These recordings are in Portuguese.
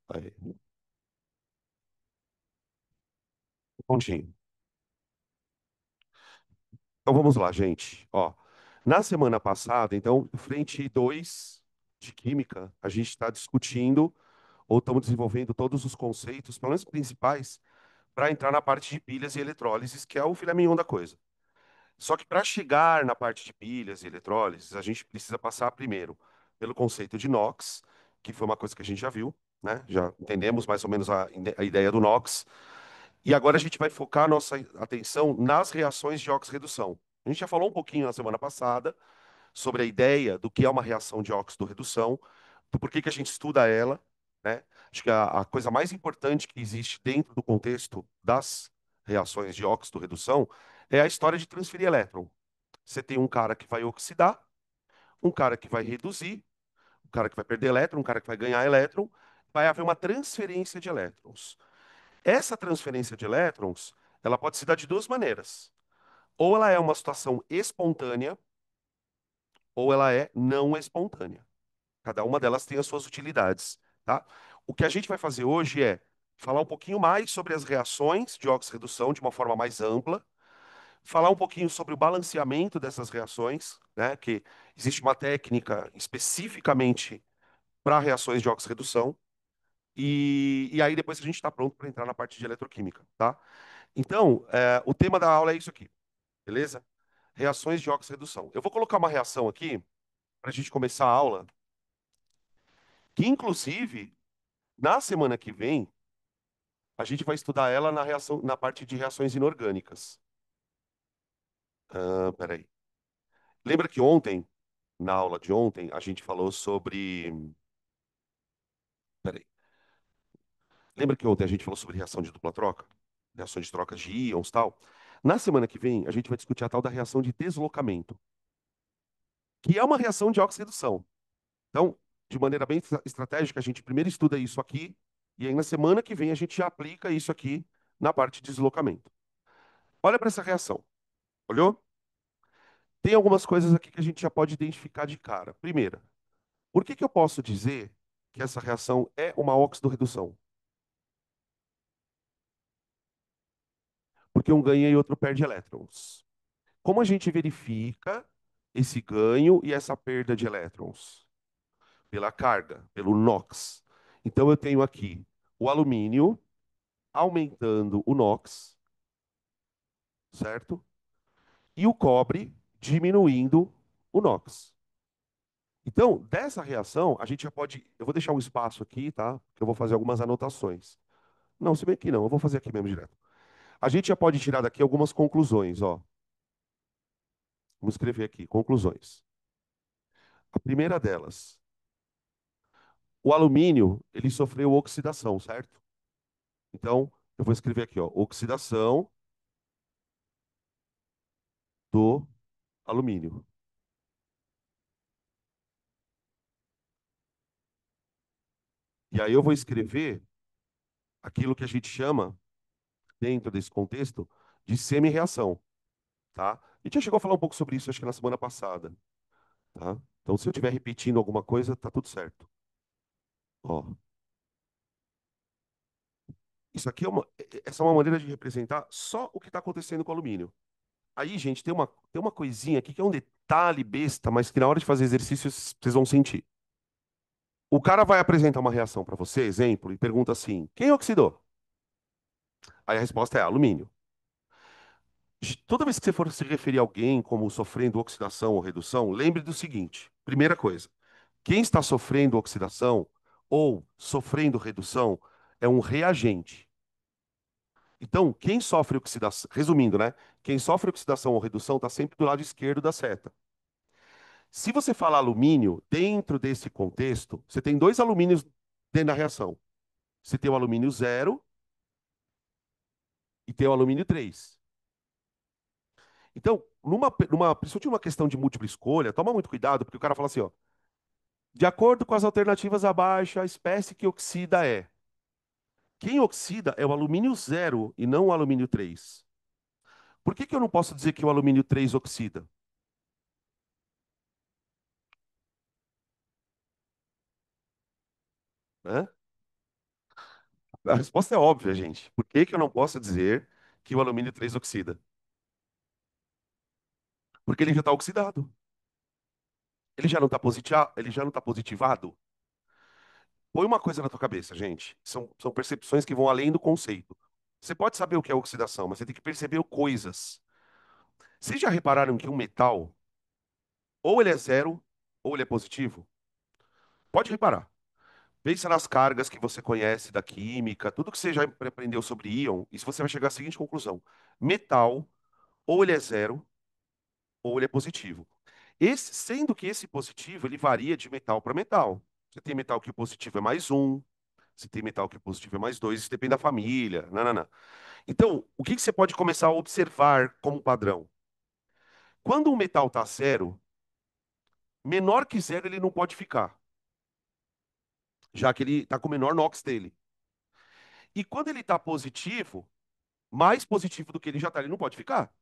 Aí, pontinho. Então vamos lá, gente. Ó, na semana passada, então, frente 2 de Química, a gente está discutindo ou estamos desenvolvendo todos os conceitos, pelo menos principais, para entrar na parte de pilhas e eletrólises, que é o filé mignon da coisa. Só que para chegar na parte de pilhas e eletrólises, a gente precisa passar primeiro pelo conceito de NOx, que foi uma coisa que a gente já viu, né? Já entendemos mais ou menos a ideia do NOx. E agora a gente vai focar nossa atenção nas reações de oxirredução. A gente já falou um pouquinho na semana passada sobre a ideia do que é uma reação de óxido-redução, do porquê que a gente estuda ela, né? Acho que a coisa mais importante que existe dentro do contexto das reações de óxido-redução é a história de transferir elétron. Você tem um cara que vai oxidar, um cara que vai reduzir, um cara que vai perder elétron, um cara que vai ganhar elétron, vai haver uma transferência de elétrons. Essa transferência de elétrons, ela pode se dar de duas maneiras. Ou ela é uma situação espontânea, ou ela é não espontânea. Cada uma delas tem as suas utilidades, tá? O que a gente vai fazer hoje é falar um pouquinho mais sobre as reações de oxirredução de uma forma mais ampla, falar um pouquinho sobre o balanceamento dessas reações, né? Que existe uma técnica especificamente para reações de oxirredução, e aí depois a gente está pronto para entrar na parte de eletroquímica, tá? Então, o tema da aula é isso aqui, beleza? Reações de oxirredução. Eu vou colocar uma reação aqui para a gente começar a aula, que inclusive na semana que vem a gente vai estudar ela na reação, na parte de reações inorgânicas. Peraí. Lembra que ontem, na aula de ontem, a gente falou sobre. Peraí. Lembra que ontem a gente falou sobre reação de dupla troca? Reações de troca de íons e tal? Na semana que vem, a gente vai discutir a tal da reação de deslocamento, que é uma reação de oxirredução. Então, de maneira bem estratégica, a gente primeiro estuda isso aqui, e aí na semana que vem a gente já aplica isso aqui na parte de deslocamento. Olha para essa reação. Olhou? Tem algumas coisas aqui que a gente já pode identificar de cara. Primeira, por que que eu posso dizer que essa reação é uma oxidorredução? Porque um ganha e outro perde elétrons. Como a gente verifica esse ganho e essa perda de elétrons? Pela carga, pelo NOx. Então eu tenho aqui o alumínio aumentando o NOx, certo? E o cobre diminuindo o NOx. Então, dessa reação, a gente já pode. Eu vou deixar um espaço aqui, tá? Que eu vou fazer algumas anotações. Não, se bem que não, eu vou fazer aqui mesmo direto. A gente já pode tirar daqui algumas conclusões, ó. Vamos escrever aqui, conclusões. A primeira delas, o alumínio, ele sofreu oxidação, certo? Então, eu vou escrever aqui, ó, oxidação do alumínio. E aí eu vou escrever aquilo que a gente chama, dentro desse contexto, de semi-reação, tá? A gente já chegou a falar um pouco sobre isso, acho que na semana passada, tá? Então, se eu estiver repetindo alguma coisa, tá tudo certo. Ó, isso aqui essa é uma maneira de representar só o que está acontecendo com o alumínio. Aí, gente, tem uma coisinha aqui que é um detalhe besta, mas que na hora de fazer exercícios vocês vão sentir. O cara vai apresentar uma reação para você, exemplo, e pergunta assim: quem oxidou? Aí a resposta é alumínio. Toda vez que você for se referir a alguém como sofrendo oxidação ou redução, lembre do seguinte: primeira coisa, quem está sofrendo oxidação ou sofrendo redução é um reagente. Então, quem sofre oxidação, resumindo, né? Quem sofre oxidação ou redução está sempre do lado esquerdo da seta. Se você falar alumínio, dentro desse contexto, você tem dois alumínios dentro da reação. Você tem o alumínio zero e tem o alumínio 3. Então, principalmente numa questão de múltipla escolha, toma muito cuidado, porque o cara fala assim, ó, de acordo com as alternativas abaixo, a espécie que oxida é. Quem oxida é o alumínio zero e não o alumínio 3. Por que que eu não posso dizer que o alumínio 3 oxida? Né? A resposta é óbvia, gente. Por que que eu não posso dizer que o alumínio 3 oxida? Porque ele já está oxidado. Ele já não tá positivado. Põe uma coisa na tua cabeça, gente. São percepções que vão além do conceito. Você pode saber o que é oxidação, mas você tem que perceber coisas. Vocês já repararam que um metal, ou ele é zero, ou ele é positivo? Pode reparar. Pensa nas cargas que você conhece da química, tudo que você já aprendeu sobre íon, e você vai chegar à seguinte conclusão: metal, ou ele é zero, ou ele é positivo. Sendo que esse positivo ele varia de metal para metal. Você tem metal que o positivo é mais um, você tem metal que o positivo é mais dois, isso depende da família. Não, não, não. Então, o que que você pode começar a observar como padrão? Quando um metal está zero, menor que zero ele não pode ficar, já que ele está com o menor NOx dele. E quando ele está positivo, mais positivo do que ele já está, ele não pode ficar.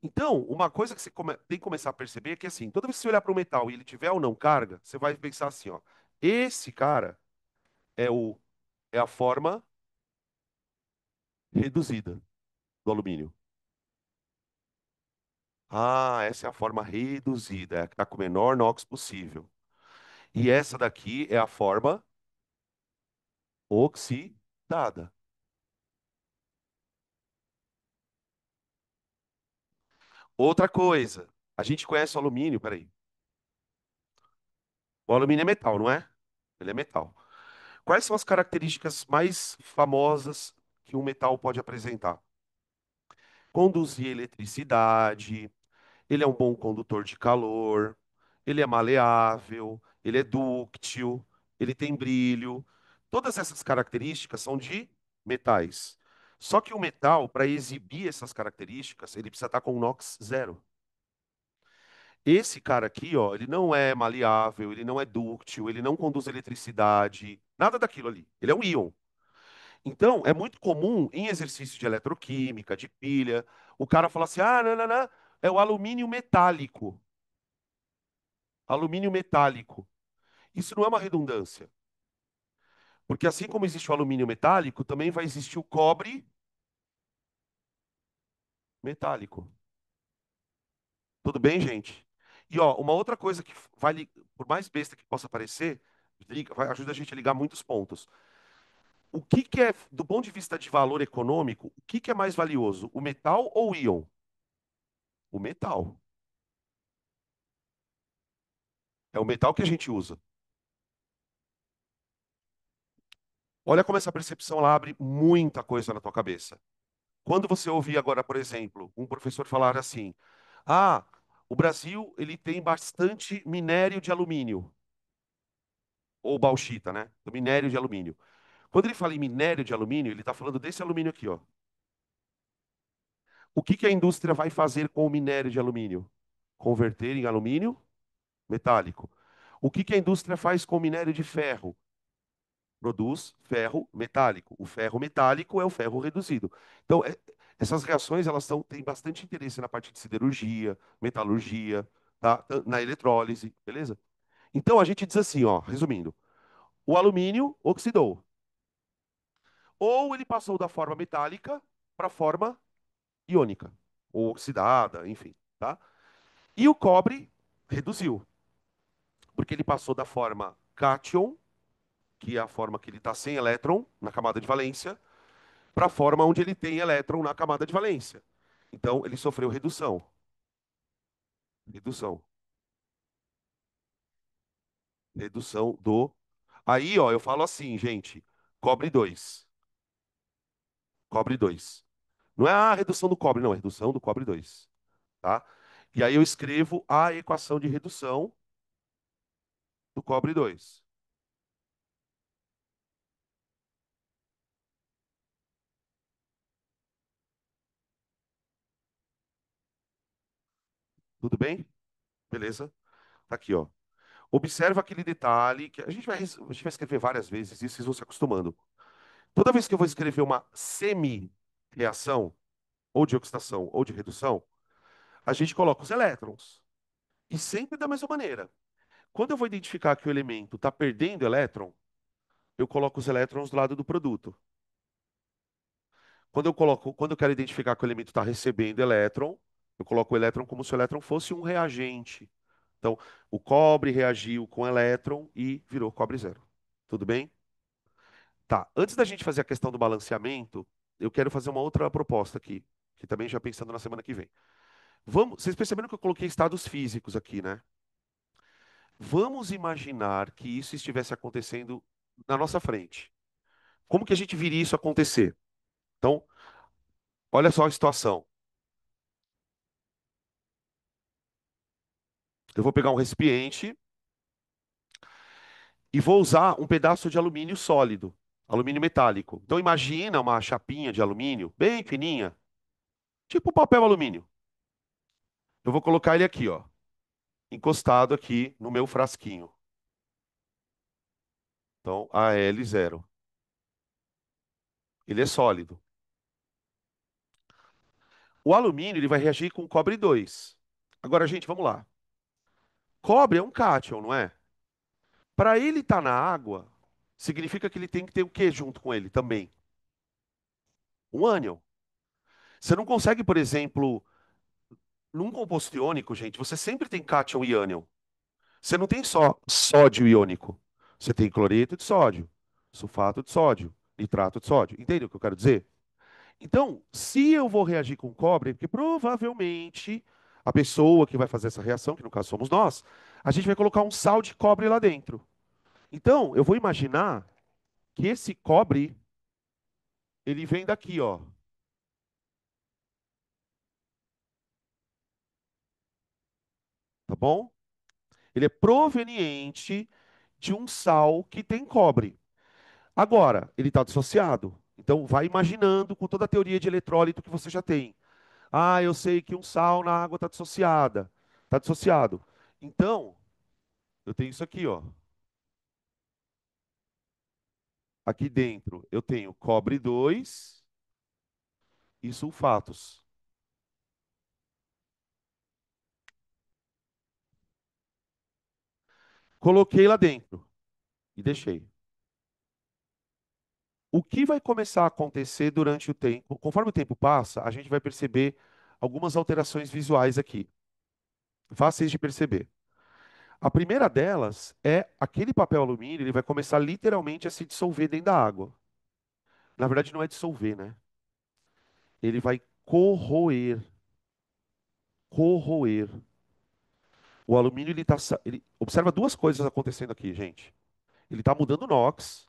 Então, uma coisa que você tem que começar a perceber é que assim, toda vez que você olhar para o metal e ele tiver ou não carga, você vai pensar assim, ó, esse cara é o é a forma reduzida do alumínio. Ah, essa é a forma reduzida, é a que está com o menor NOx possível. E essa daqui é a forma oxidada. Outra coisa, a gente conhece o alumínio, peraí. O alumínio é metal, não é? Ele é metal. Quais são as características mais famosas que um metal pode apresentar? Conduzir eletricidade, ele é um bom condutor de calor, ele é maleável, ele é dúctil, ele tem brilho. Todas essas características são de metais. Só que o metal, para exibir essas características, ele precisa estar com um NOx zero. Esse cara aqui, ó, ele não é maleável, ele não é dúctil, ele não conduz eletricidade, nada daquilo ali. Ele é um íon. Então, é muito comum em exercício de eletroquímica, de pilha, o cara falar assim: ah, não, não, não, é o alumínio metálico. Alumínio metálico. Isso não é uma redundância. Porque assim como existe o alumínio metálico, também vai existir o cobre metálico. Tudo bem, gente? E ó, uma outra coisa que por mais besta que possa parecer, ajuda a gente a ligar muitos pontos. O que que é, do ponto de vista de valor econômico, o que que é mais valioso, o metal ou o íon? O metal. É o metal que a gente usa. Olha como essa percepção ela abre muita coisa na tua cabeça. Quando você ouvir agora, por exemplo, um professor falar assim: "Ah, o Brasil ele tem bastante minério de alumínio ou bauxita, né? Do minério de alumínio." Quando ele fala em minério de alumínio, ele está falando desse alumínio aqui, ó. O que que a indústria vai fazer com o minério de alumínio? Converter em alumínio metálico. O que que a indústria faz com o minério de ferro? Produz ferro metálico. O ferro metálico é o ferro reduzido. Então, essas reações elas têm bastante interesse na parte de siderurgia, metalurgia, tá? Na eletrólise, beleza? Então, a gente diz assim, ó, resumindo, o alumínio oxidou, ou ele passou da forma metálica para a forma iônica, ou oxidada, enfim, tá? E o cobre reduziu, porque ele passou da forma cátion, que é a forma que ele está sem elétron na camada de valência, para a forma onde ele tem elétron na camada de valência. Então, ele sofreu redução. Redução. Redução do. Aí, ó, eu falo assim, gente: cobre 2. Cobre 2. Não é a redução do cobre, não, é redução do cobre 2. Tá? E aí eu escrevo a equação de redução do cobre 2. Tudo bem? Beleza? Tá aqui, ó. Observa aquele detalhe que a gente vai escrever várias vezes isso, vocês vão se acostumando. Toda vez que eu vou escrever uma semi-reação, ou de oxidação ou de redução, a gente coloca os elétrons. E sempre da mesma maneira. Quando eu vou identificar que o elemento está perdendo elétron, eu coloco os elétrons do lado do produto. quando eu quero identificar que o elemento está recebendo elétron, eu coloco o elétron como se o elétron fosse um reagente. Então, o cobre reagiu com elétron e virou cobre zero. Tudo bem? Tá. Antes da gente fazer a questão do balanceamento, eu quero fazer uma outra proposta aqui, que também já pensando na semana que vem. Vocês perceberam que eu coloquei estados físicos aqui, né? Vamos imaginar que isso estivesse acontecendo na nossa frente. Como que a gente viria isso acontecer? Então, olha só a situação. Eu vou pegar um recipiente e vou usar um pedaço de alumínio sólido, alumínio metálico. Então, imagina uma chapinha de alumínio bem fininha, tipo papel alumínio. Eu vou colocar ele aqui, ó, encostado aqui no meu frasquinho. Então, Al0. Ele é sólido. O alumínio ele vai reagir com cobre 2. Agora, gente, vamos lá. Cobre é um cátion, não é? Para ele estar na água, significa que ele tem que ter o que junto com ele também? Um ânion. Você não consegue, por exemplo, num composto iônico, gente, você sempre tem cátion e ânion. Você não tem só sódio iônico. Você tem cloreto de sódio, sulfato de sódio, nitrato de sódio. Entende o que eu quero dizer? Então, se eu vou reagir com cobre, é porque provavelmente a pessoa que vai fazer essa reação, que no caso somos nós, a gente vai colocar um sal de cobre lá dentro. Então, eu vou imaginar que esse cobre, ele vem daqui, ó, tá bom? Ele é proveniente de um sal que tem cobre. Agora, ele está dissociado. Então, vai imaginando com toda a teoria de eletrólito que você já tem. Ah, eu sei que um sal na água está dissociada. Está dissociado. Então, eu tenho isso aqui, ó. Aqui dentro eu tenho cobre 2 e sulfatos. Coloquei lá dentro e deixei. O que vai começar a acontecer durante o tempo? Conforme o tempo passa, a gente vai perceber algumas alterações visuais aqui, fáceis de perceber. A primeira delas é aquele papel alumínio, ele vai começar literalmente a se dissolver dentro da água. Na verdade, não é dissolver, né? Ele vai corroer. Corroer. O alumínio, ele observa duas coisas acontecendo aqui, gente. Ele está mudando o NOx,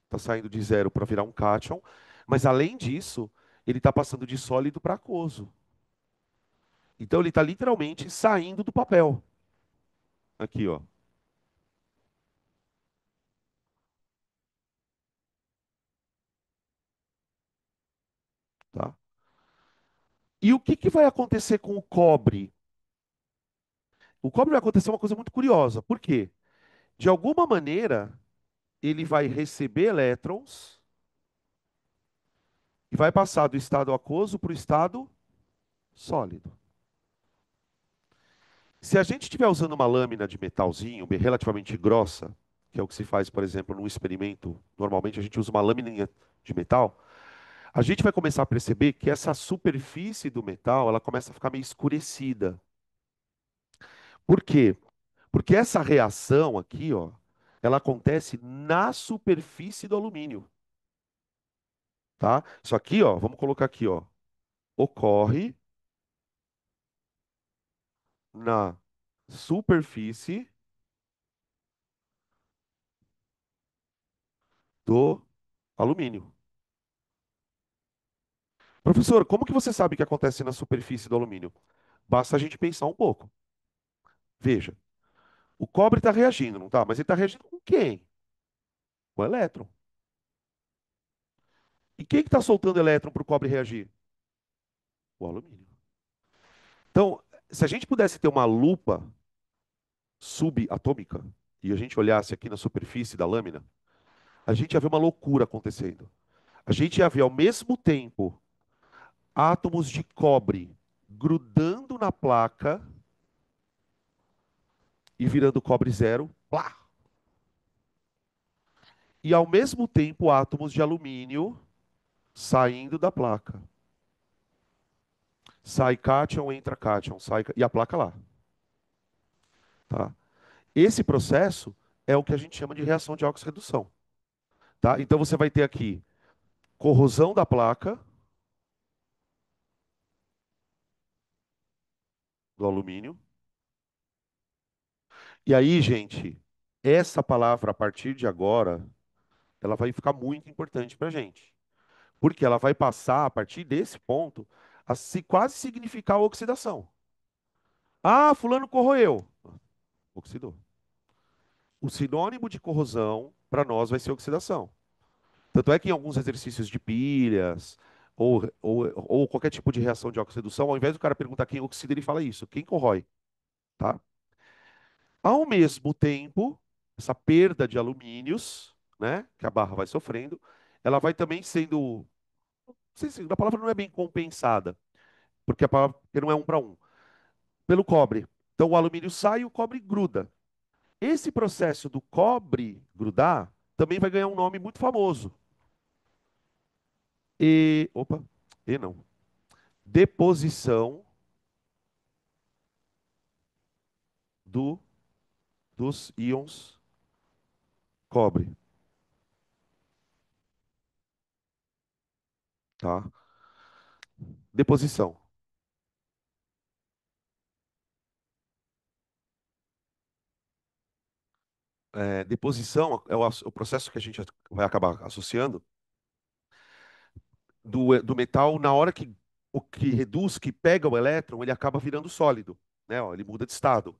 está saindo de zero para virar um cátion, mas além disso, ele está passando de sólido para aquoso. Então ele está literalmente saindo do papel. Aqui, ó. Tá? E o que vai acontecer com o cobre? O cobre vai acontecer uma coisa muito curiosa. Por quê? De alguma maneira, ele vai receber elétrons e vai passar do estado aquoso para o estado sólido. Se a gente estiver usando uma lâmina de metalzinho relativamente grossa, que é o que se faz, por exemplo, num experimento, normalmente a gente usa uma lâmina de metal, a gente vai começar a perceber que essa superfície do metal, ela começa a ficar meio escurecida. Por quê? Porque essa reação aqui, ó, ela acontece na superfície do alumínio, tá? Isso aqui, ó, vamos colocar aqui, ó, ocorre na superfície do alumínio. Professor, como que você sabe que acontece na superfície do alumínio? Basta a gente pensar um pouco. Veja, o cobre está reagindo, não está? Mas ele está reagindo com quem? Com o elétron. E quem que está soltando elétron para o cobre reagir? O alumínio. Então, se a gente pudesse ter uma lupa subatômica e a gente olhasse aqui na superfície da lâmina, a gente ia ver uma loucura acontecendo. A gente ia ver ao mesmo tempo átomos de cobre grudando na placa e virando cobre zero, plá! E ao mesmo tempo átomos de alumínio saindo da placa. Sai cátion, entra cátion, e a placa lá, tá? Esse processo é o que a gente chama de reação de óxido-redução, tá? Então você vai ter aqui corrosão da placa do alumínio. E aí, gente, essa palavra a partir de agora, ela vai ficar muito importante para a gente, porque ela vai passar a partir desse ponto a se quase significar oxidação. Ah, fulano corroeu. Oxidou. O sinônimo de corrosão para nós vai ser oxidação. Tanto é que em alguns exercícios de pilhas ou qualquer tipo de reação de oxidação, ao invés do cara perguntar quem oxida, ele fala isso, quem corrói, tá? Ao mesmo tempo, essa perda de alumínios, né, que a barra vai sofrendo, ela vai também sendo, não sei se a palavra não é bem compensada, porque a palavra porque não é um para um, pelo cobre. Então o alumínio sai e o cobre gruda. Esse processo do cobre grudar também vai ganhar um nome muito famoso. Opa, e não. Deposição do, dos íons cobre, tá? Deposição. Deposição é o processo que a gente vai acabar associando do metal na hora que o que reduz, que pega o elétron, ele acaba virando sólido, né? Ó, ele muda de estado.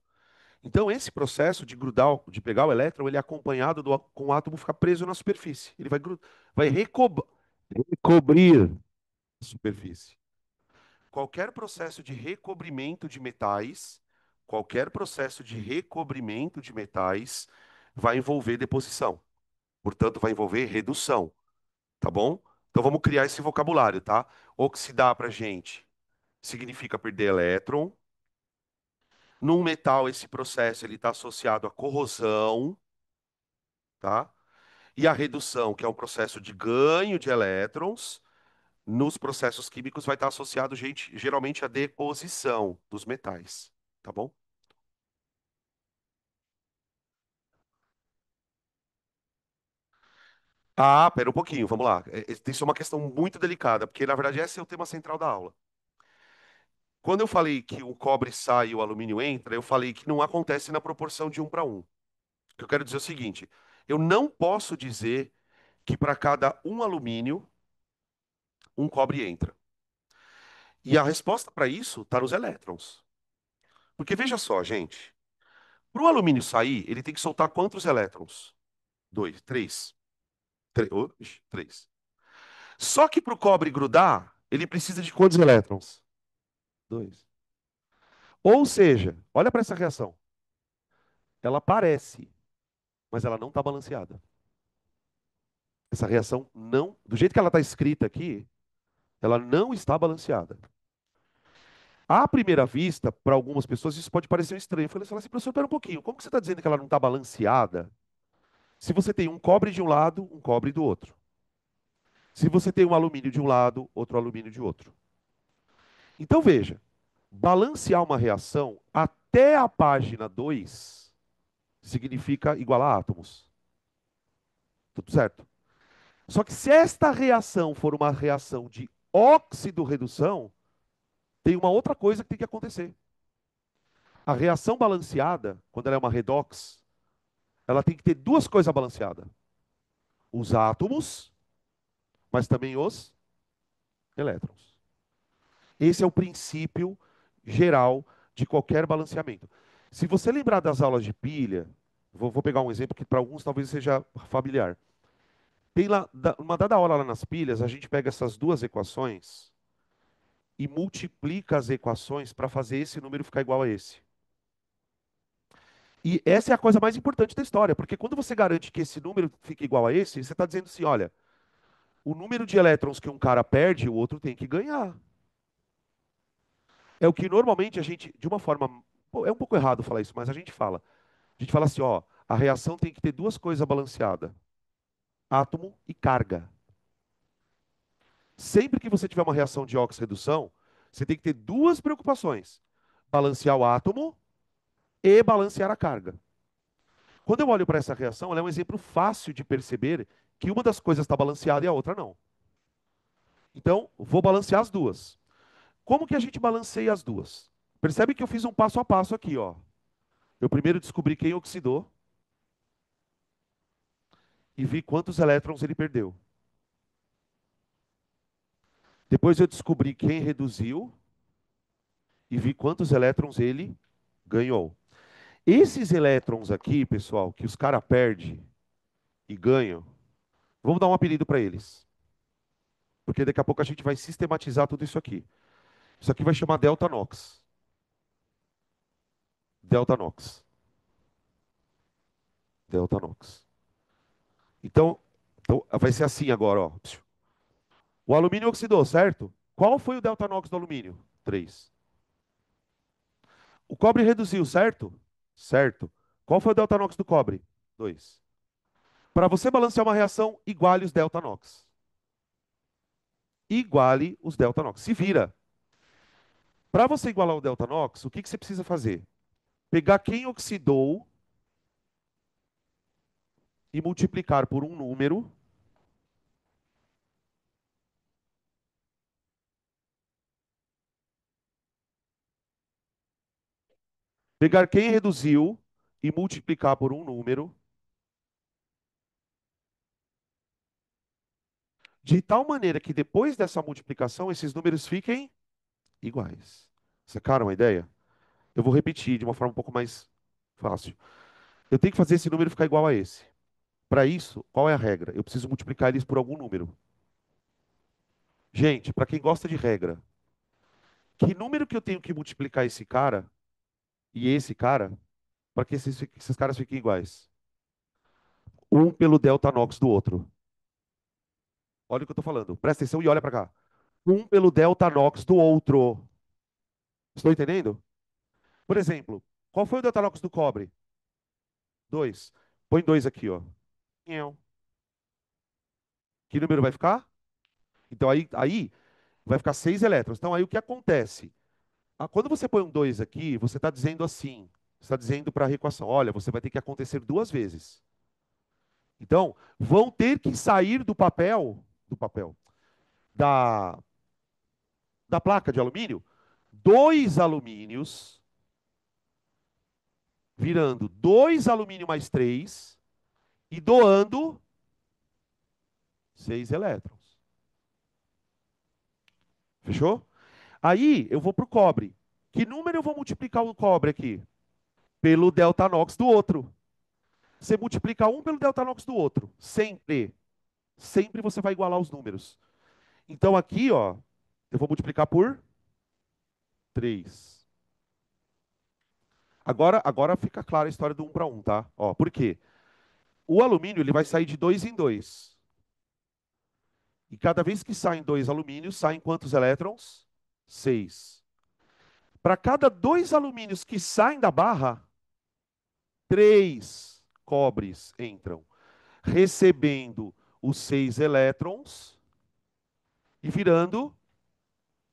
Então esse processo de grudar, de pegar o elétron, ele é acompanhado com o átomo ficar preso na superfície. Ele vai recobrir a superfície. Qualquer processo de recobrimento de metais, qualquer processo de recobrimento de metais vai envolver deposição. Portanto, vai envolver redução, tá bom? Então vamos criar esse vocabulário, tá? Oxidar para gente significa perder elétron. Num metal, esse processo ele está associado à corrosão, tá? E a redução, que é um processo de ganho de elétrons, nos processos químicos vai estar associado, gente, geralmente à deposição dos metais, tá bom? Ah, pera um pouquinho, vamos lá. Isso é uma questão muito delicada, porque na verdade esse é o tema central da aula. Quando eu falei que o cobre sai e o alumínio entra, eu falei que não acontece na proporção de um para um. O que eu quero dizer é o seguinte: eu não posso dizer que para cada um alumínio, um cobre entra. E a resposta para isso está nos elétrons. Porque veja só, gente, para o alumínio sair, ele tem que soltar quantos elétrons? Dois, três. Três. Só que para o cobre grudar, ele precisa de quantos elétrons? Dois. Ou seja, olha para essa reação. Ela parece, mas ela não está balanceada. Essa reação não, do jeito que ela está escrita aqui, ela não está balanceada. À primeira vista, para algumas pessoas, isso pode parecer estranho. Eu falei assim, professor, espera um pouquinho. Como que você está dizendo que ela não está balanceada se você tem um cobre de um lado, um cobre do outro? Se você tem um alumínio de um lado, outro alumínio de outro. Então veja, balancear uma reação até a página 2 significa igualar átomos. Tudo certo? Só que se esta reação for uma reação de óxido-redução, tem uma outra coisa que tem que acontecer. A reação balanceada, quando ela é uma redox, ela tem que ter duas coisas balanceadas: os átomos, mas também os elétrons. Esse é o princípio geral de qualquer balanceamento. Se você lembrar das aulas de pilha, vou pegar um exemplo que para alguns talvez seja familiar. Tem lá, uma dada hora lá nas pilhas, a gente pega essas duas equações e multiplica as equações para fazer esse número ficar igual a esse. E essa é a coisa mais importante da história, porque quando você garante que esse número fica igual a esse, você está dizendo assim, olha, o número de elétrons que um cara perde, o outro tem que ganhar. É o que normalmente a gente, de uma forma, pô, é um pouco errado falar isso, mas a gente fala. A gente fala assim, ó, a reação tem que ter duas coisas balanceadas: átomo e carga. Sempre que você tiver uma reação de oxirredução, você tem que ter duas preocupações: balancear o átomo e balancear a carga. Quando eu olho para essa reação, ela é um exemplo fácil de perceber que uma das coisas está balanceada e a outra não. Então, vou balancear as duas. Como que a gente balanceia as duas? Percebe que eu fiz um passo a passo aqui, ó. Eu primeiro descobri quem oxidou e vi quantos elétrons ele perdeu. Depois eu descobri quem reduziu e vi quantos elétrons ele ganhou. Esses elétrons aqui, pessoal, que os caras perdem e ganham, vamos dar um apelido para eles. Porque daqui a pouco a gente vai sistematizar tudo isso aqui. Isso aqui vai chamar delta NOx. Delta NOx. Delta NOx. Então, vai ser assim agora, ó. O alumínio oxidou, certo? Qual foi o delta NOx do alumínio? 3. O cobre reduziu, certo? Certo. Qual foi o delta NOx do cobre? 2. Para você balancear uma reação, iguale os delta NOx. Iguale os delta NOx. Se vira. Para você igualar o delta NOx, o que você precisa fazer? Pegar quem oxidou e multiplicar por um número. Pegar quem reduziu e multiplicar por um número, de tal maneira que depois dessa multiplicação esses números fiquem iguais. Sacaram a ideia? Eu vou repetir de uma forma um pouco mais fácil. Eu tenho que fazer esse número ficar igual a esse. Para isso, qual é a regra? Eu preciso multiplicar eles por algum número. Gente, para quem gosta de regra, que número que eu tenho que multiplicar esse cara e esse cara para que esses caras fiquem iguais? Um pelo delta NOx do outro. Olha o que eu estou falando. Presta atenção e olha para cá. Um pelo delta NOx do outro. Estou entendendo? Por exemplo, qual foi o delta NOx do cobre? 2. Põe 2 aqui, ó. Nhão. Que número vai ficar? Então aí vai ficar 6 elétrons. Então aí o que acontece? Quando você põe um 2 aqui, você está dizendo assim, você está dizendo para a equação, olha, você vai ter que acontecer duas vezes. Então, vão ter que sair do papel, da, da placa de alumínio, dois alumínios, virando 2 alumínio mais 3 e doando 6 elétrons. Fechou? Aí eu vou para o cobre. Que número eu vou multiplicar o cobre aqui? Pelo delta NOx do outro. Você multiplica um pelo delta NOx do outro. Sempre você vai igualar os números. Então aqui, ó, eu vou multiplicar por 3. Agora fica clara a história do um para um, tá? Ó, por quê? O alumínio ele vai sair de 2 em 2. E cada vez que saem 2 alumínios, saem quantos elétrons? 6. Para cada 2 alumínios que saem da barra, 3 cobres entram, recebendo os 6 elétrons e virando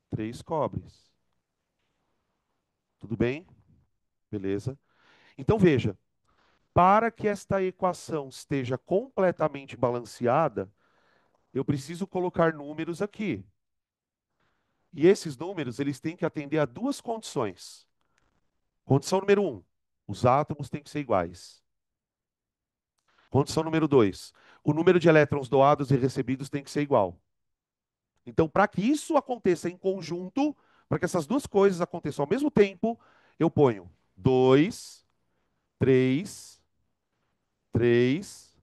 3 cobres. Tudo bem? Beleza? Então veja, para que esta equação esteja completamente balanceada, eu preciso colocar números aqui. E esses números, eles têm que atender a duas condições. Condição número um, os átomos têm que ser iguais. Condição número 2, o número de elétrons doados e recebidos tem que ser igual. Então, para que isso aconteça em conjunto, para que essas duas coisas aconteçam ao mesmo tempo, eu ponho 2, 3, 3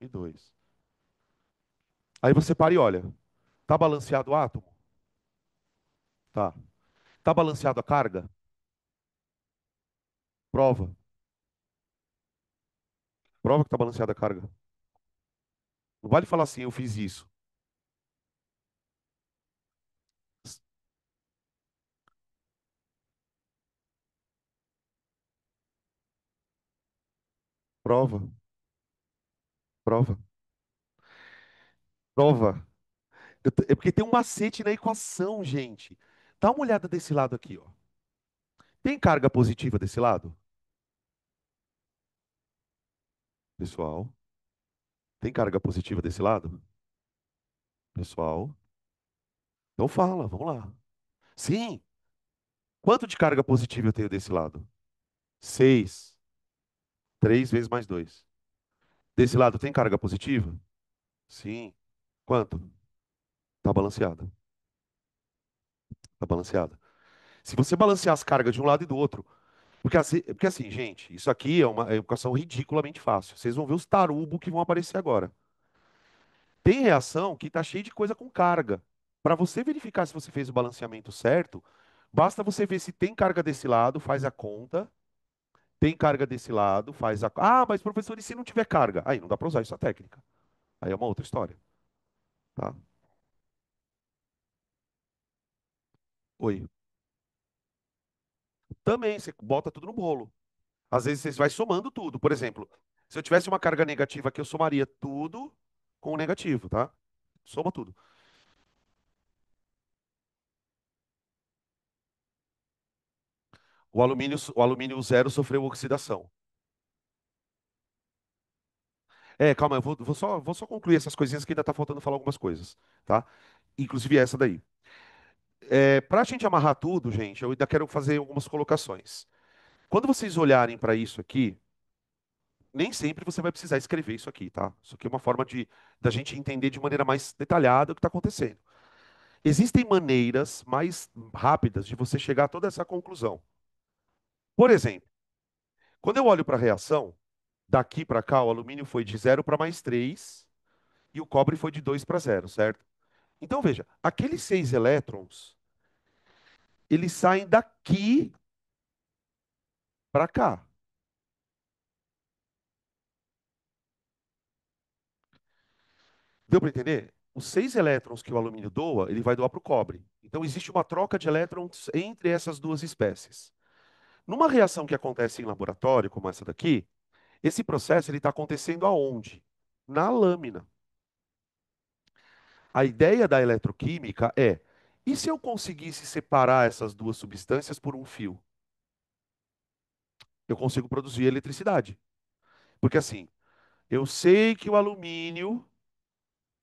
e 2. Aí você para e olha. Tá balanceado o átomo? Tá. Tá balanceado a carga? Prova. Prova que tá balanceada a carga. Não vale falar assim, eu fiz isso. Prova, prova, prova. É porque tem um macete na equação, gente. Dá uma olhada desse lado aqui, ó. Tem carga positiva desse lado? Pessoal, tem carga positiva desse lado? Pessoal, então fala, vamos lá. Sim. Quanto de carga positiva eu tenho desse lado? 6. 3 vezes mais 2. Desse lado tem carga positiva? Sim. Quanto? Tá balanceada. Tá balanceada. Se você balancear as cargas de um lado e do outro, porque assim, gente, isso aqui é uma equação ridiculamente fácil. Vocês vão ver os tarubos que vão aparecer agora. Tem reação que está cheia de coisa com carga. Para você verificar se você fez o balanceamento certo, basta você ver se tem carga desse lado, faz a conta. Tem carga desse lado, faz a. Ah, mas professor, e se não tiver carga? Aí não dá para usar essa técnica. Aí é uma outra história, tá? Oi. Também, você bota tudo no bolo. Às vezes você vai somando tudo. Por exemplo, se eu tivesse uma carga negativa aqui, eu somaria tudo com o negativo, tá? Soma tudo. O alumínio zero sofreu oxidação. Calma, eu vou só concluir essas coisinhas que ainda tá faltando falar algumas coisas, tá? Inclusive essa daí. Para a gente amarrar tudo, gente, eu ainda quero fazer algumas colocações. Quando vocês olharem para isso aqui, nem sempre você vai precisar escrever isso aqui, tá? Isso aqui é uma forma de da gente entender de maneira mais detalhada o que está acontecendo. Existem maneiras mais rápidas de você chegar a toda essa conclusão. Por exemplo, quando eu olho para a reação, daqui para cá, o alumínio foi de 0 para mais 3 e o cobre foi de 2 para 0, certo? Então veja, aqueles 6 elétrons, eles saem daqui para cá. Deu para entender? Os 6 elétrons que o alumínio doa, ele vai doar para o cobre. Então existe uma troca de elétrons entre essas duas espécies. Numa reação que acontece em laboratório, como essa daqui, esse processo ele está acontecendo aonde? Na lâmina. A ideia da eletroquímica é: e se eu conseguisse separar essas duas substâncias por um fio? Eu consigo produzir eletricidade. Porque assim, eu sei que o alumínio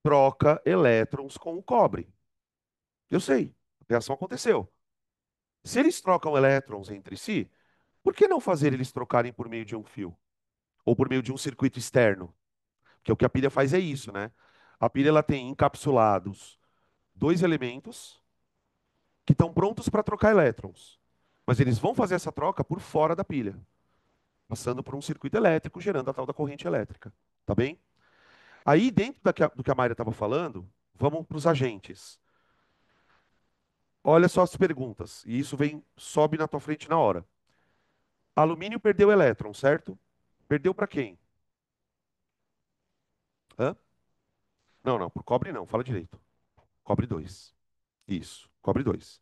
troca elétrons com o cobre. Eu sei, a reação aconteceu. Se eles trocam elétrons entre si, por que não fazer eles trocarem por meio de um fio? Ou por meio de um circuito externo? Porque o que a pilha faz é isso, né? A pilha ela tem encapsulados dois elementos que estão prontos para trocar elétrons. Mas eles vão fazer essa troca por fora da pilha, passando por um circuito elétrico, gerando a tal da corrente elétrica. Tá bem? Aí, dentro do que a Mayra estava falando, vamos para os agentes. Olha só as perguntas. E isso sobe na tua frente na hora. Alumínio perdeu elétron, certo? Perdeu para quem? Hã? Não, não, por cobre não, fala direito. Cobre 2. Isso, cobre 2.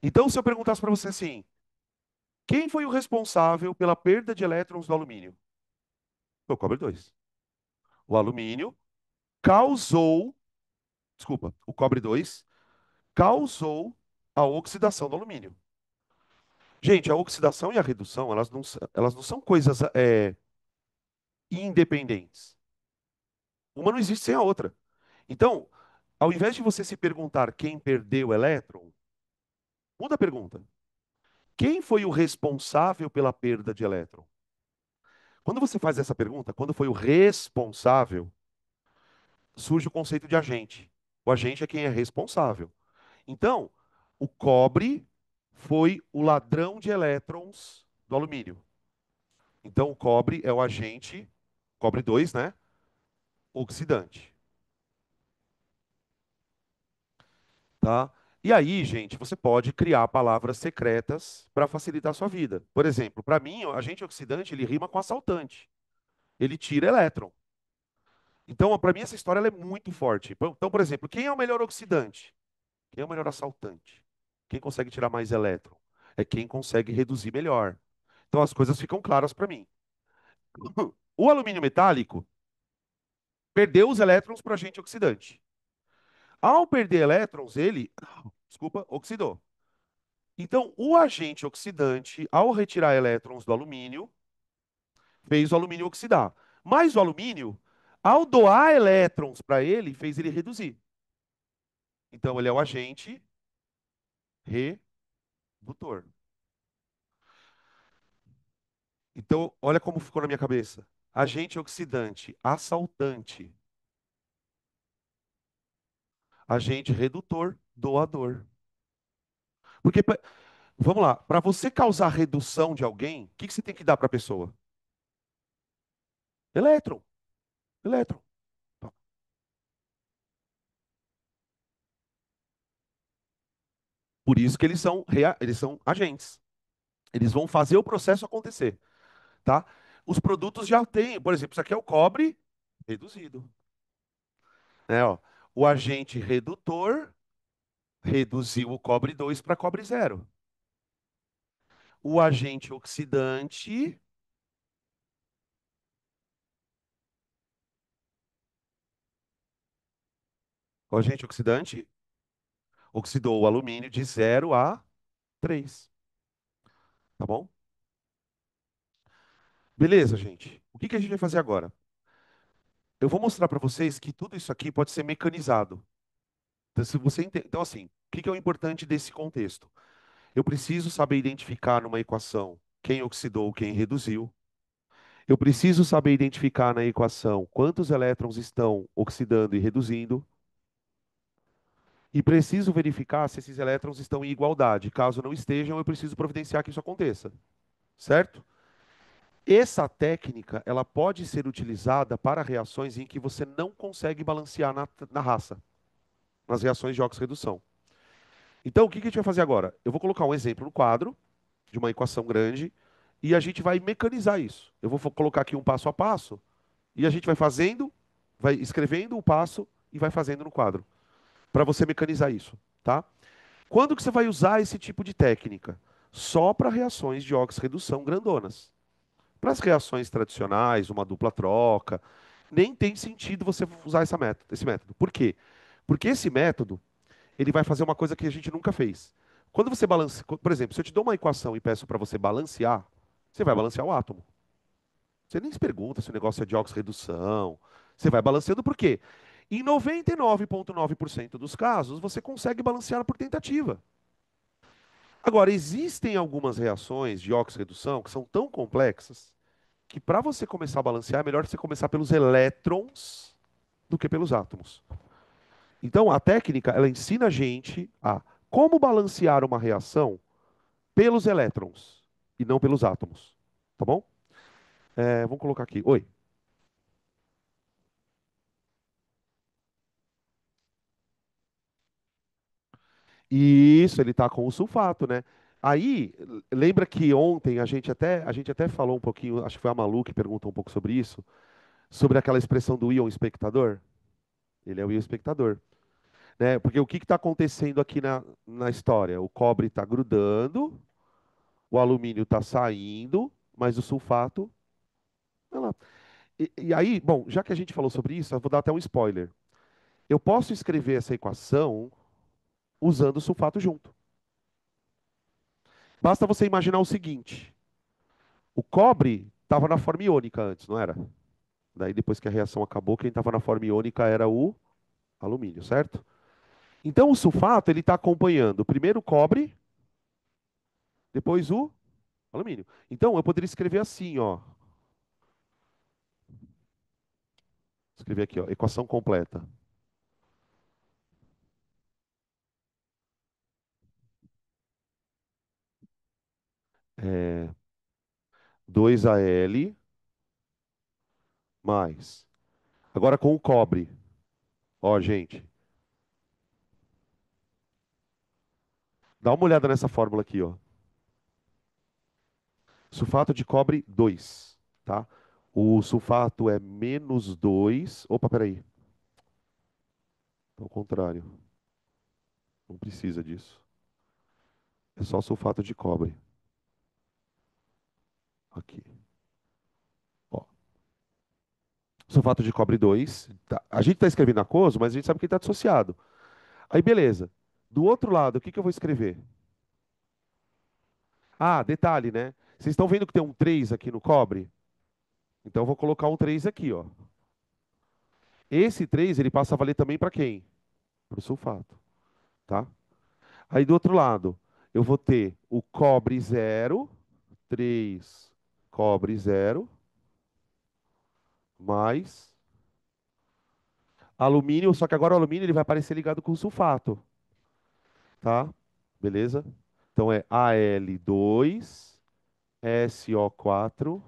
Então, se eu perguntasse para você assim, quem foi o responsável pela perda de elétrons do alumínio? Foi o cobre 2. O alumínio causou, desculpa, o cobre 2 causou a oxidação do alumínio. Gente, a oxidação e a redução, elas não são coisas independentes. Uma não existe sem a outra. Então, ao invés de você se perguntar quem perdeu o elétron, muda a pergunta. Quem foi o responsável pela perda de elétron? Quando você faz essa pergunta, quando foi o responsável, surge o conceito de agente. O agente é quem é responsável. Então, o cobre foi o ladrão de elétrons do alumínio. Então, o cobre é o agente, cobre 2, né? Oxidante. Tá? E aí, gente, você pode criar palavras secretas para facilitar a sua vida. Por exemplo, para mim, o agente oxidante, ele rima com assaltante. Ele tira elétron. Então, para mim, essa história ela é muito forte. Então, por exemplo, quem é o melhor oxidante? Quem é o melhor assaltante? Quem consegue tirar mais elétron? É quem consegue reduzir melhor. Então, as coisas ficam claras para mim. O alumínio metálico perdeu os elétrons para o agente oxidante. Ao perder elétrons, ele, desculpa, oxidou. Então, o agente oxidante, ao retirar elétrons do alumínio, fez o alumínio oxidar. Mas o alumínio, ao doar elétrons para ele, fez ele reduzir. Então, ele é o agente redutor. Então, olha como ficou na minha cabeça. Agente oxidante, assaltante. Agente redutor, doador. Porque, vamos lá, para você causar redução de alguém, o que que você tem que dar para a pessoa? Elétron, elétron. Por isso que eles são agentes. Eles vão fazer o processo acontecer, tá? Os produtos já têm, por exemplo, isso aqui é o cobre reduzido, né? Ó, o agente redutor reduziu o cobre 2 para cobre zero. O agente oxidante, o agente oxidante oxidou o alumínio de 0 a 3, tá bom? Beleza, gente. O que que a gente vai fazer agora? Eu vou mostrar para vocês que tudo isso aqui pode ser mecanizado. Então, se você então assim, o que que é o importante desse contexto? Eu preciso saber identificar numa equação quem oxidou, quem reduziu. Eu preciso saber identificar na equação quantos elétrons estão oxidando e reduzindo. E preciso verificar se esses elétrons estão em igualdade. Caso não estejam, eu preciso providenciar que isso aconteça. Certo? Essa técnica, ela pode ser utilizada para reações em que você não consegue balancear na raça, nas reações de oxirredução. Então, o que que a gente vai fazer agora? Eu vou colocar um exemplo no quadro de uma equação grande e a gente vai mecanizar isso. Eu vou colocar aqui um passo a passo e a gente vai fazendo, vai escrevendo o passo e vai fazendo no quadro, para você mecanizar isso, tá? Quando que você vai usar esse tipo de técnica? Só para reações de oxirredução grandonas. Para as reações tradicionais, uma dupla troca, nem tem sentido você usar esse método. Por quê? Porque esse método, ele vai fazer uma coisa que a gente nunca fez. Quando você balanceia, por exemplo, se eu te dou uma equação e peço para você balancear, você vai balancear o átomo. Você nem se pergunta se o negócio é de oxirredução. Você vai balanceando por quê? Em 99,9% dos casos, você consegue balancear por tentativa. Agora, existem algumas reações de oxirredução que são tão complexas que para você começar a balancear, é melhor você começar pelos elétrons do que pelos átomos. Então, a técnica, ela ensina a gente a como balancear uma reação pelos elétrons e não pelos átomos. Tá bom? Vamos colocar aqui. Oi. Isso, ele está com o sulfato, né? Aí, lembra que ontem a gente até falou um pouquinho, acho que foi a Malu que perguntou um pouco sobre isso, sobre aquela expressão do íon espectador? Ele é o íon espectador, né? Porque o que está acontecendo aqui na história? O cobre está grudando, o alumínio está saindo, mas o sulfato. Olha lá. E aí, bom, já que a gente falou sobre isso, eu vou dar até um spoiler. Eu posso escrever essa equação usando o sulfato junto. Basta você imaginar o seguinte: o cobre estava na forma iônica antes, não era? Daí, depois que a reação acabou, quem estava na forma iônica era o alumínio, certo? Então, o sulfato ele está acompanhando primeiro o cobre, depois o alumínio. Então, eu poderia escrever assim, ó. Escrever aqui, ó, equação completa. É, 2Al mais. Agora com o cobre. Ó, gente, dá uma olhada nessa fórmula aqui, ó. Sulfato de cobre 2, tá? O sulfato é -2. Opa, peraí. Ao contrário. Não precisa disso. É só sulfato de cobre. Aqui. Ó. Sulfato de cobre 2. Tá. A gente está escrevendo aquoso, mas a gente sabe que está dissociado. Aí, beleza. Do outro lado, o que que eu vou escrever? Ah, detalhe, né? Vocês estão vendo que tem um 3 aqui no cobre? Então eu vou colocar um 3 aqui, ó. Esse 3 ele passa a valer também para quem? Para o sulfato, tá? Aí do outro lado, eu vou ter o cobre zero, 3 cobre zero, mais alumínio, só que agora o alumínio ele vai aparecer ligado com o sulfato, tá? Beleza? Então é Al2, SO4,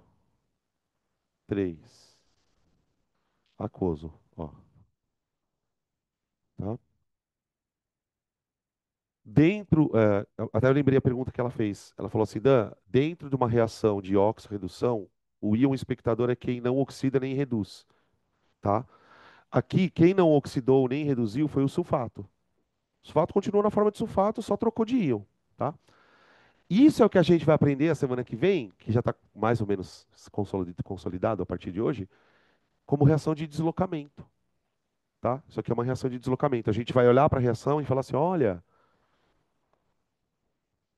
3. Aquoso, ó, tá? Dentro, até eu lembrei a pergunta que ela fez. Ela falou assim, Dan, dentro de uma reação de óxido-redução, o íon espectador é quem não oxida nem reduz, tá? Aqui, quem não oxidou nem reduziu foi o sulfato. O sulfato continuou na forma de sulfato, só trocou de íon, tá? Isso é o que a gente vai aprender a semana que vem, que já está mais ou menos consolidado a partir de hoje, como reação de deslocamento, tá? Isso aqui é uma reação de deslocamento. A gente vai olhar para a reação e falar assim, olha,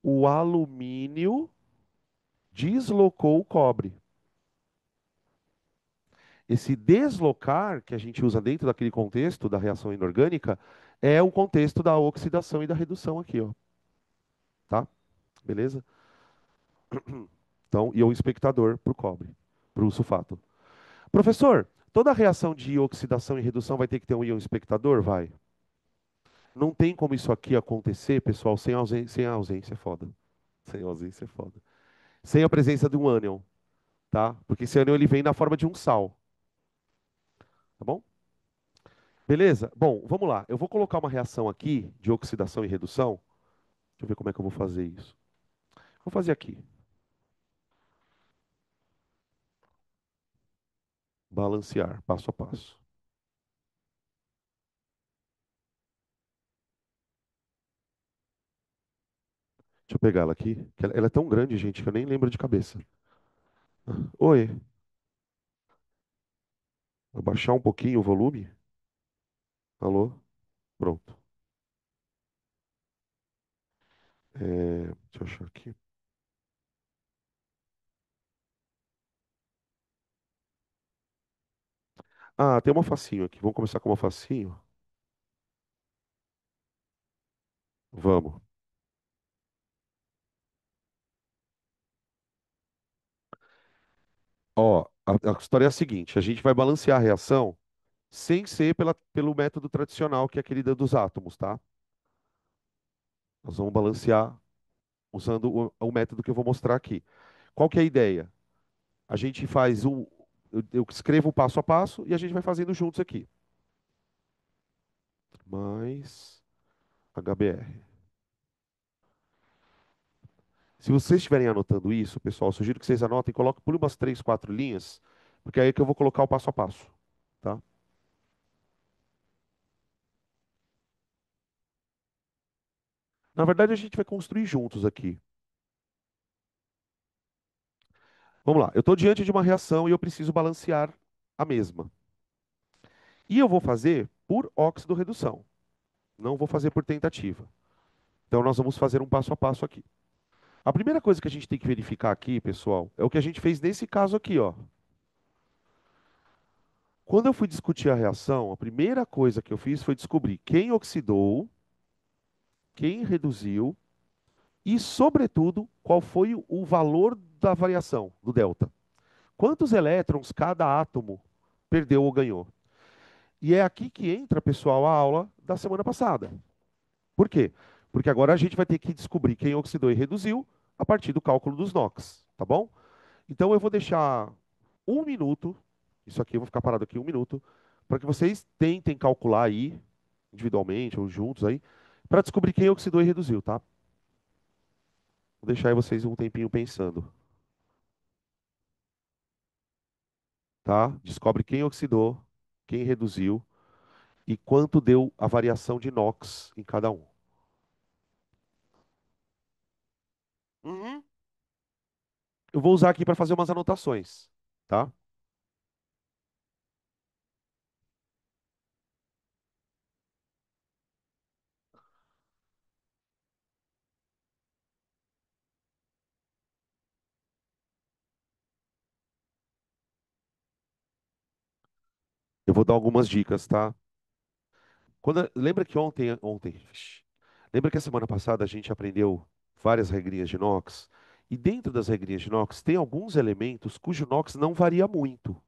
o alumínio deslocou o cobre. Esse deslocar que a gente usa dentro daquele contexto da reação inorgânica é o contexto da oxidação e da redução aqui, ó, tá? Beleza? Então, e o espectador para o cobre, para o sulfato. Professor, toda reação de oxidação e redução vai ter que ter um íon espectador? Vai. Não tem como isso aqui acontecer, pessoal, sem a ausência, é foda. Sem a ausência é foda. Sem a presença de um ânion, tá? Porque esse ânion ele vem na forma de um sal, tá bom? Beleza? Bom, vamos lá. Eu vou colocar uma reação aqui de oxidação e redução. Deixa eu ver como é que eu vou fazer isso. Vou fazer aqui. Balancear, passo a passo. Deixa eu pegar ela aqui. Que ela é tão grande, gente, que eu nem lembro de cabeça. Oi. Vou baixar um pouquinho o volume. Alô? Pronto. Deixa eu achar aqui. Ah, tem uma facinho aqui. Vamos começar com uma facinho? Vamos. Ó, a história é a seguinte: a gente vai balancear a reação sem ser pelo método tradicional, que é aquele dos átomos, tá? Nós vamos balancear usando o método que eu vou mostrar aqui. Qual que é a ideia? A gente faz um. Eu escrevo o passo a passo e a gente vai fazendo juntos aqui. Mais HBr. Se vocês estiverem anotando isso, pessoal, sugiro que vocês anotem e coloquem por umas 3, 4 linhas, porque é aí que eu vou colocar o passo a passo, tá? Na verdade, a gente vai construir juntos aqui. Vamos lá, eu estou diante de uma reação e eu preciso balancear a mesma. E eu vou fazer por óxido-redução, não vou fazer por tentativa. Então, nós vamos fazer um passo a passo aqui. A primeira coisa que a gente tem que verificar aqui, pessoal, é o que a gente fez nesse caso aqui, ó. Quando eu fui discutir a reação, a primeira coisa que eu fiz foi descobrir quem oxidou, quem reduziu e, sobretudo, qual foi o valor da variação do delta. Quantos elétrons cada átomo perdeu ou ganhou? E é aqui que entra, pessoal, a aula da semana passada. Por quê? Porque agora a gente vai ter que descobrir quem oxidou e reduziu a partir do cálculo dos NOx, tá bom? Então eu vou deixar um minuto, isso aqui eu vou ficar parado aqui um minuto, para que vocês tentem calcular aí, individualmente ou juntos aí, para descobrir quem oxidou e reduziu, tá? Vou deixar aí vocês um tempinho pensando, tá? Descobre quem oxidou, quem reduziu e quanto deu a variação de NOx em cada um. Uhum. Eu vou usar aqui para fazer umas anotações, tá? Eu vou dar algumas dicas, tá? Lembra que lembra que a semana passada a gente aprendeu várias regrinhas de inox? E dentro das regrinhas de inox tem alguns elementos cujo inox não varia muito.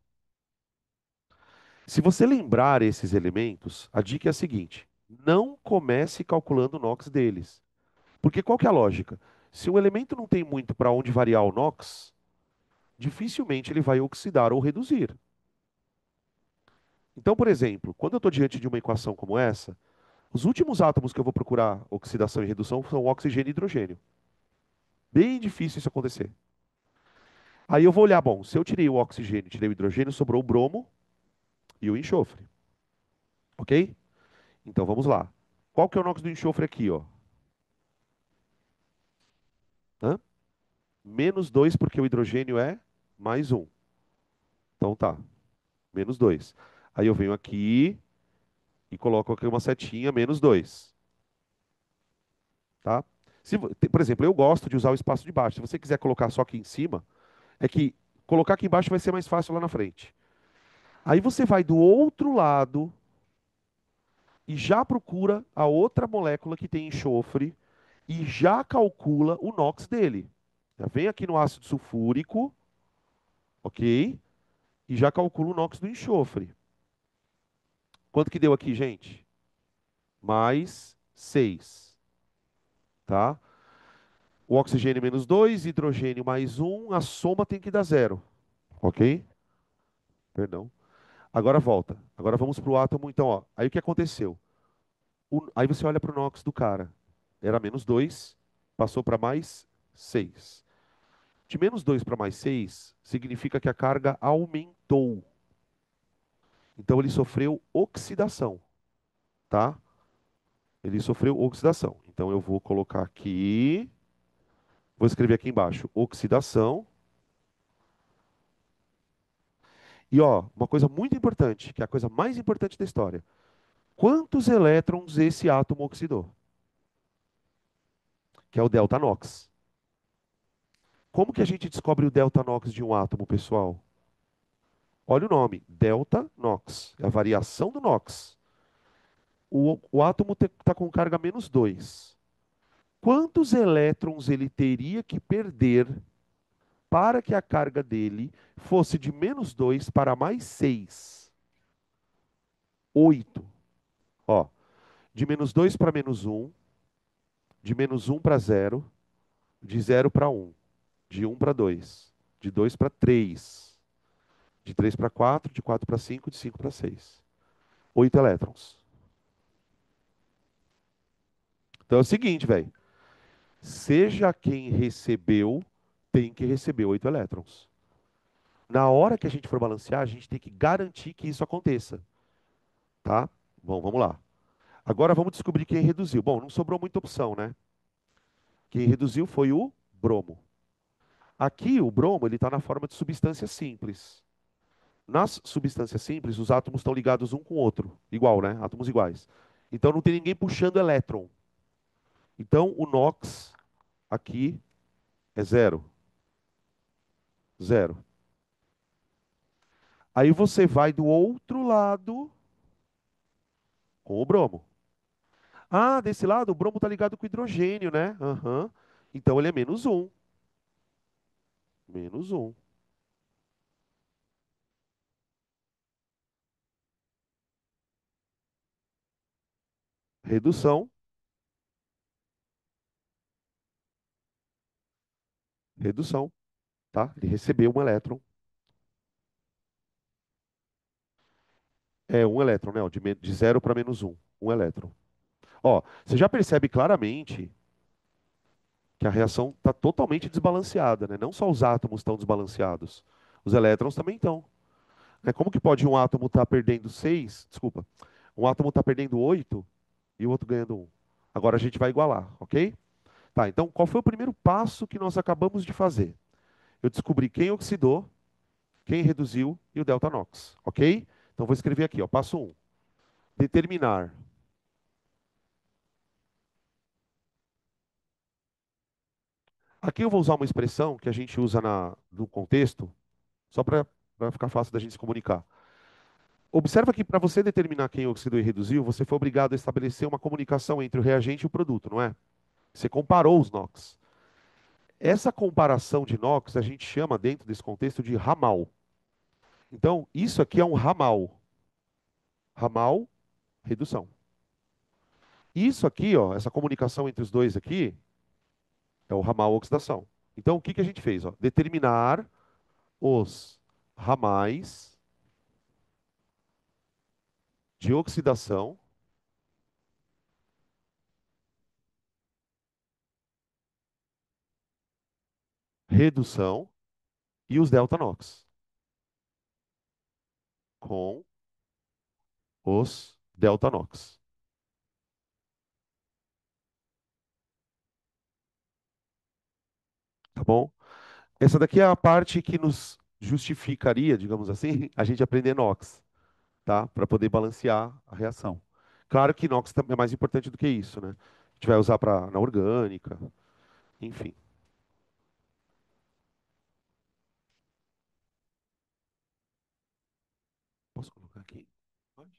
Se você lembrar esses elementos, a dica é a seguinte: não comece calculando o NOx deles. Porque qual que é a lógica? Se um elemento não tem muito para onde variar o NOx, dificilmente ele vai oxidar ou reduzir. Então, por exemplo, quando eu estou diante de uma equação como essa, os últimos átomos que eu vou procurar oxidação e redução são oxigênio e hidrogênio. Bem difícil isso acontecer. Aí eu vou olhar, bom, se eu tirei o oxigênio, tirei o hidrogênio, sobrou o bromo e o enxofre. Ok? Então vamos lá. Qual que é o NOx do enxofre aqui, ó? Hã? Menos 2 porque o hidrogênio é mais um. Então tá, menos 2. Aí eu venho aqui e coloco aqui uma setinha, menos 2. Tá? Por exemplo, eu gosto de usar o espaço de baixo. Se você quiser colocar só aqui em cima, é que colocar aqui embaixo vai ser mais fácil lá na frente. Aí você vai do outro lado e já procura a outra molécula que tem enxofre e já calcula o NOx dele. Já vem aqui no ácido sulfúrico, ok? E já calcula o NOx do enxofre. Quanto que deu aqui, gente? Mais 6, tá? O oxigênio menos 2, hidrogênio mais um, a soma tem que dar zero, ok? Perdão. Agora volta. Agora vamos para o átomo, então, ó. Aí o que aconteceu? Aí você olha para o NOx do cara. Era menos 2, passou para mais 6. De menos 2 para mais 6 significa que a carga aumentou. Então ele sofreu oxidação, tá? Ele sofreu oxidação. Então eu vou colocar aqui, vou escrever aqui embaixo, oxidação. E ó, uma coisa muito importante, que é a coisa mais importante da história. Quantos elétrons esse átomo oxidou? Que é o delta NOx. Como que a gente descobre o delta NOx de um átomo, pessoal? Olha o nome, delta NOx. É a variação do NOx. O átomo está com carga menos 2. Quantos elétrons ele teria que perder para que a carga dele fosse de menos 2 para mais 6? 8. Ó, de menos 2 para menos um, de menos um para zero, de zero para um, de um para 2, de 2 para 3, de 3 para 4, de 4 para 5, de 5 para 6. 8 elétrons. Então é o seguinte, velho. Seja quem recebeu, tem que receber 8 elétrons. Na hora que a gente for balancear, a gente tem que garantir que isso aconteça. Tá? Bom, vamos lá. Agora vamos descobrir quem reduziu. Bom, não sobrou muita opção, né? Quem reduziu foi o bromo. Aqui, o bromo ele está na forma de substância simples. Nas substâncias simples, os átomos estão ligados um com o outro, igual, né? Átomos iguais. Então não tem ninguém puxando elétron. Então o NOx aqui é zero. Zero. Aí você vai do outro lado com o bromo. Ah, desse lado o bromo está ligado com o hidrogênio, né? Aham. Então ele é menos um. Menos um. Redução. Redução. Tá? Ele recebeu um elétron. É um elétron, né? Ó, de zero para menos um. Um elétron. Ó, você já percebe claramente que a reação está totalmente desbalanceada, né? Não só os átomos estão desbalanceados, os elétrons também estão. Né? Como que pode um átomo estar perdendo 6? Desculpa, um átomo está perdendo 8 e o outro ganhando um? Agora a gente vai igualar, ok? Tá, então qual foi o primeiro passo que nós acabamos de fazer? Eu descobri quem oxidou, quem reduziu e o delta NOx, ok? Então vou escrever aqui, ó, passo um: determinar. Aqui eu vou usar uma expressão que a gente usa no contexto, só para ficar fácil da gente se comunicar. Observa que para você determinar quem oxidou e reduziu, você foi obrigado a estabelecer uma comunicação entre o reagente e o produto, não é? Você comparou os NOx. Essa comparação de NOx a gente chama, dentro desse contexto, de ramal. Então, isso aqui é um ramal. Ramal, redução. Isso aqui, ó, essa comunicação entre os dois aqui, é o ramal oxidação. Então, o que que a gente fez? Ó? Determinar os ramais de oxidação, redução e os delta NOx com os delta NOx. Tá bom? Essa daqui é a parte que nos justificaria, digamos assim, a gente aprender NOx, tá? Para poder balancear a reação. Claro que NOx é mais importante do que isso, né? A gente vai usar na orgânica, enfim. Posso colocar aqui? Pode.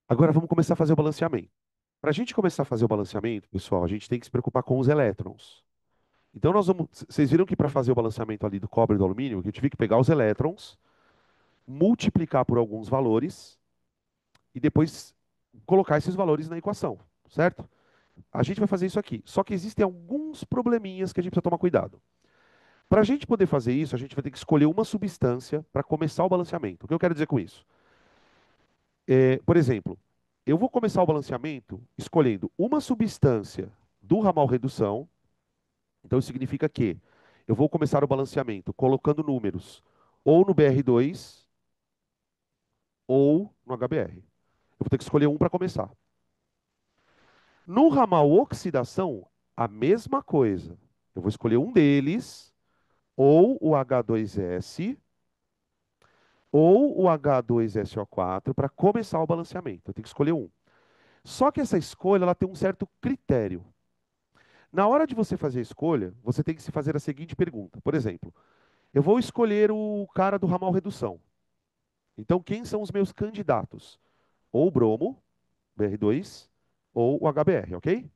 Agora vamos começar a fazer o balanceamento. Para a gente começar a fazer o balanceamento, pessoal, a gente tem que se preocupar com os elétrons. Então nós vamos. Vocês viram que para fazer o balanceamento ali do cobre e do alumínio, eu tive que pegar os elétrons, multiplicar por alguns valores e depois colocar esses valores na equação, certo? A gente vai fazer isso aqui. Só que existem alguns probleminhas que a gente precisa tomar cuidado. Para a gente poder fazer isso, a gente vai ter que escolher uma substância para começar o balanceamento. O que eu quero dizer com isso? Por exemplo, eu vou começar o balanceamento escolhendo uma substância do ramal redução. Então, isso significa que eu vou começar o balanceamento colocando números ou no BR2 ou no HBr. Eu vou ter que escolher um para começar. No ramal oxidação, a mesma coisa. Eu vou escolher um deles, ou o H2S, ou o H2SO4, para começar o balanceamento. Eu tenho que escolher um. Só que essa escolha ela tem um certo critério. Na hora de você fazer a escolha, você tem que se fazer a seguinte pergunta. Por exemplo, eu vou escolher o cara do ramal redução. Então, quem são os meus candidatos? Ou o bromo, BR2, ou o HBr, ok?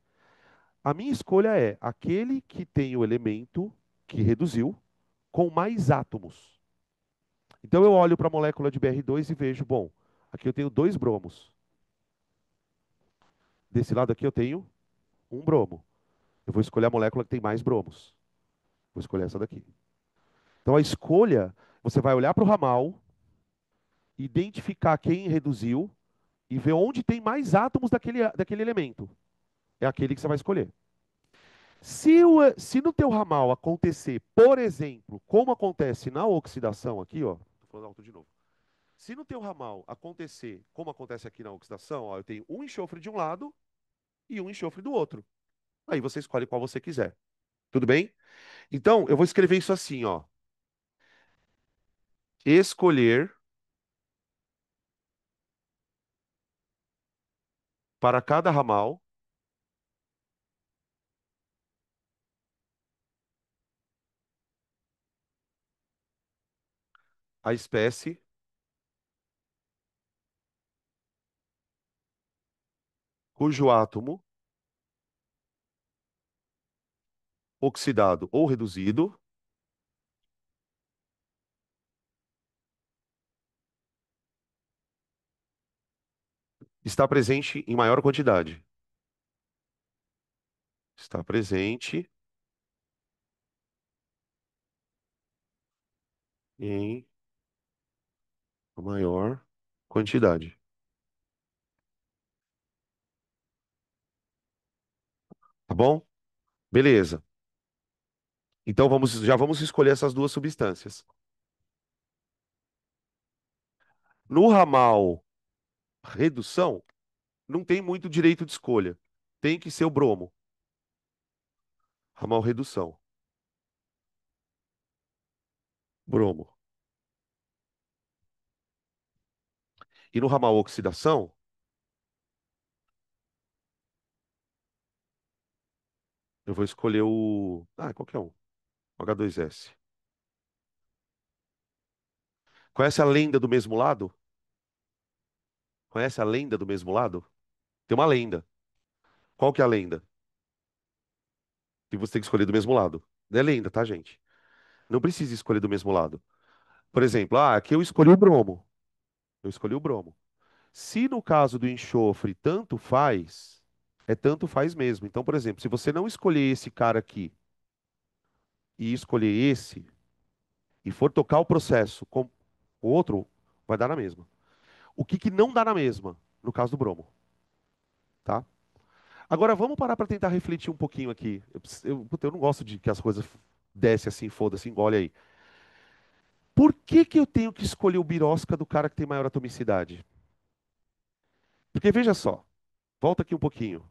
A minha escolha é aquele que tem o elemento que reduziu com mais átomos. Então, eu olho para a molécula de BR2 e vejo, bom, aqui eu tenho dois bromos. Desse lado aqui eu tenho um bromo. Eu vou escolher a molécula que tem mais bromos. Vou escolher essa daqui. Então, a escolha, você vai olhar para o ramal, identificar quem reduziu e ver onde tem mais átomos daquele elemento. É aquele que você vai escolher. Se no teu ramal acontecer, por exemplo, como acontece na oxidação aqui, ó, tô falando alto de novo. Se no teu ramal acontecer, como acontece aqui na oxidação, ó, eu tenho um enxofre de um lado e um enxofre do outro. Aí você escolhe qual você quiser. Tudo bem? Então, eu vou escrever isso assim, ó. Escolher para cada ramal a espécie cujo átomo oxidado ou reduzido está presente em maior quantidade. Está presente em maior quantidade. Tá bom? Beleza. Então já vamos escolher essas duas substâncias. No ramal redução, não tem muito direito de escolha. Tem que ser o bromo. Ramal redução. Bromo. E no ramal oxidação, eu vou escolher qualquer um. O H2S. Conhece a lenda do mesmo lado? Conhece a lenda do mesmo lado? Tem uma lenda. Qual que é a lenda? Que você tem que escolher do mesmo lado. É lenda, tá, gente? Não precisa escolher do mesmo lado. Por exemplo, aqui eu escolhi o bromo. Eu escolhi o bromo. Se no caso do enxofre tanto faz, é tanto faz mesmo. Então, por exemplo, se você não escolher esse cara aqui e escolher esse, e for tocar o processo com o outro, vai dar na mesma. O que que não dá na mesma? No caso do bromo, tá? Agora vamos parar para tentar refletir um pouquinho aqui. Puta, eu não gosto de que as coisas descem assim, foda-se, engole aí. Por que que eu tenho que escolher o birosca do cara que tem maior atomicidade? Porque veja só, volta aqui um pouquinho.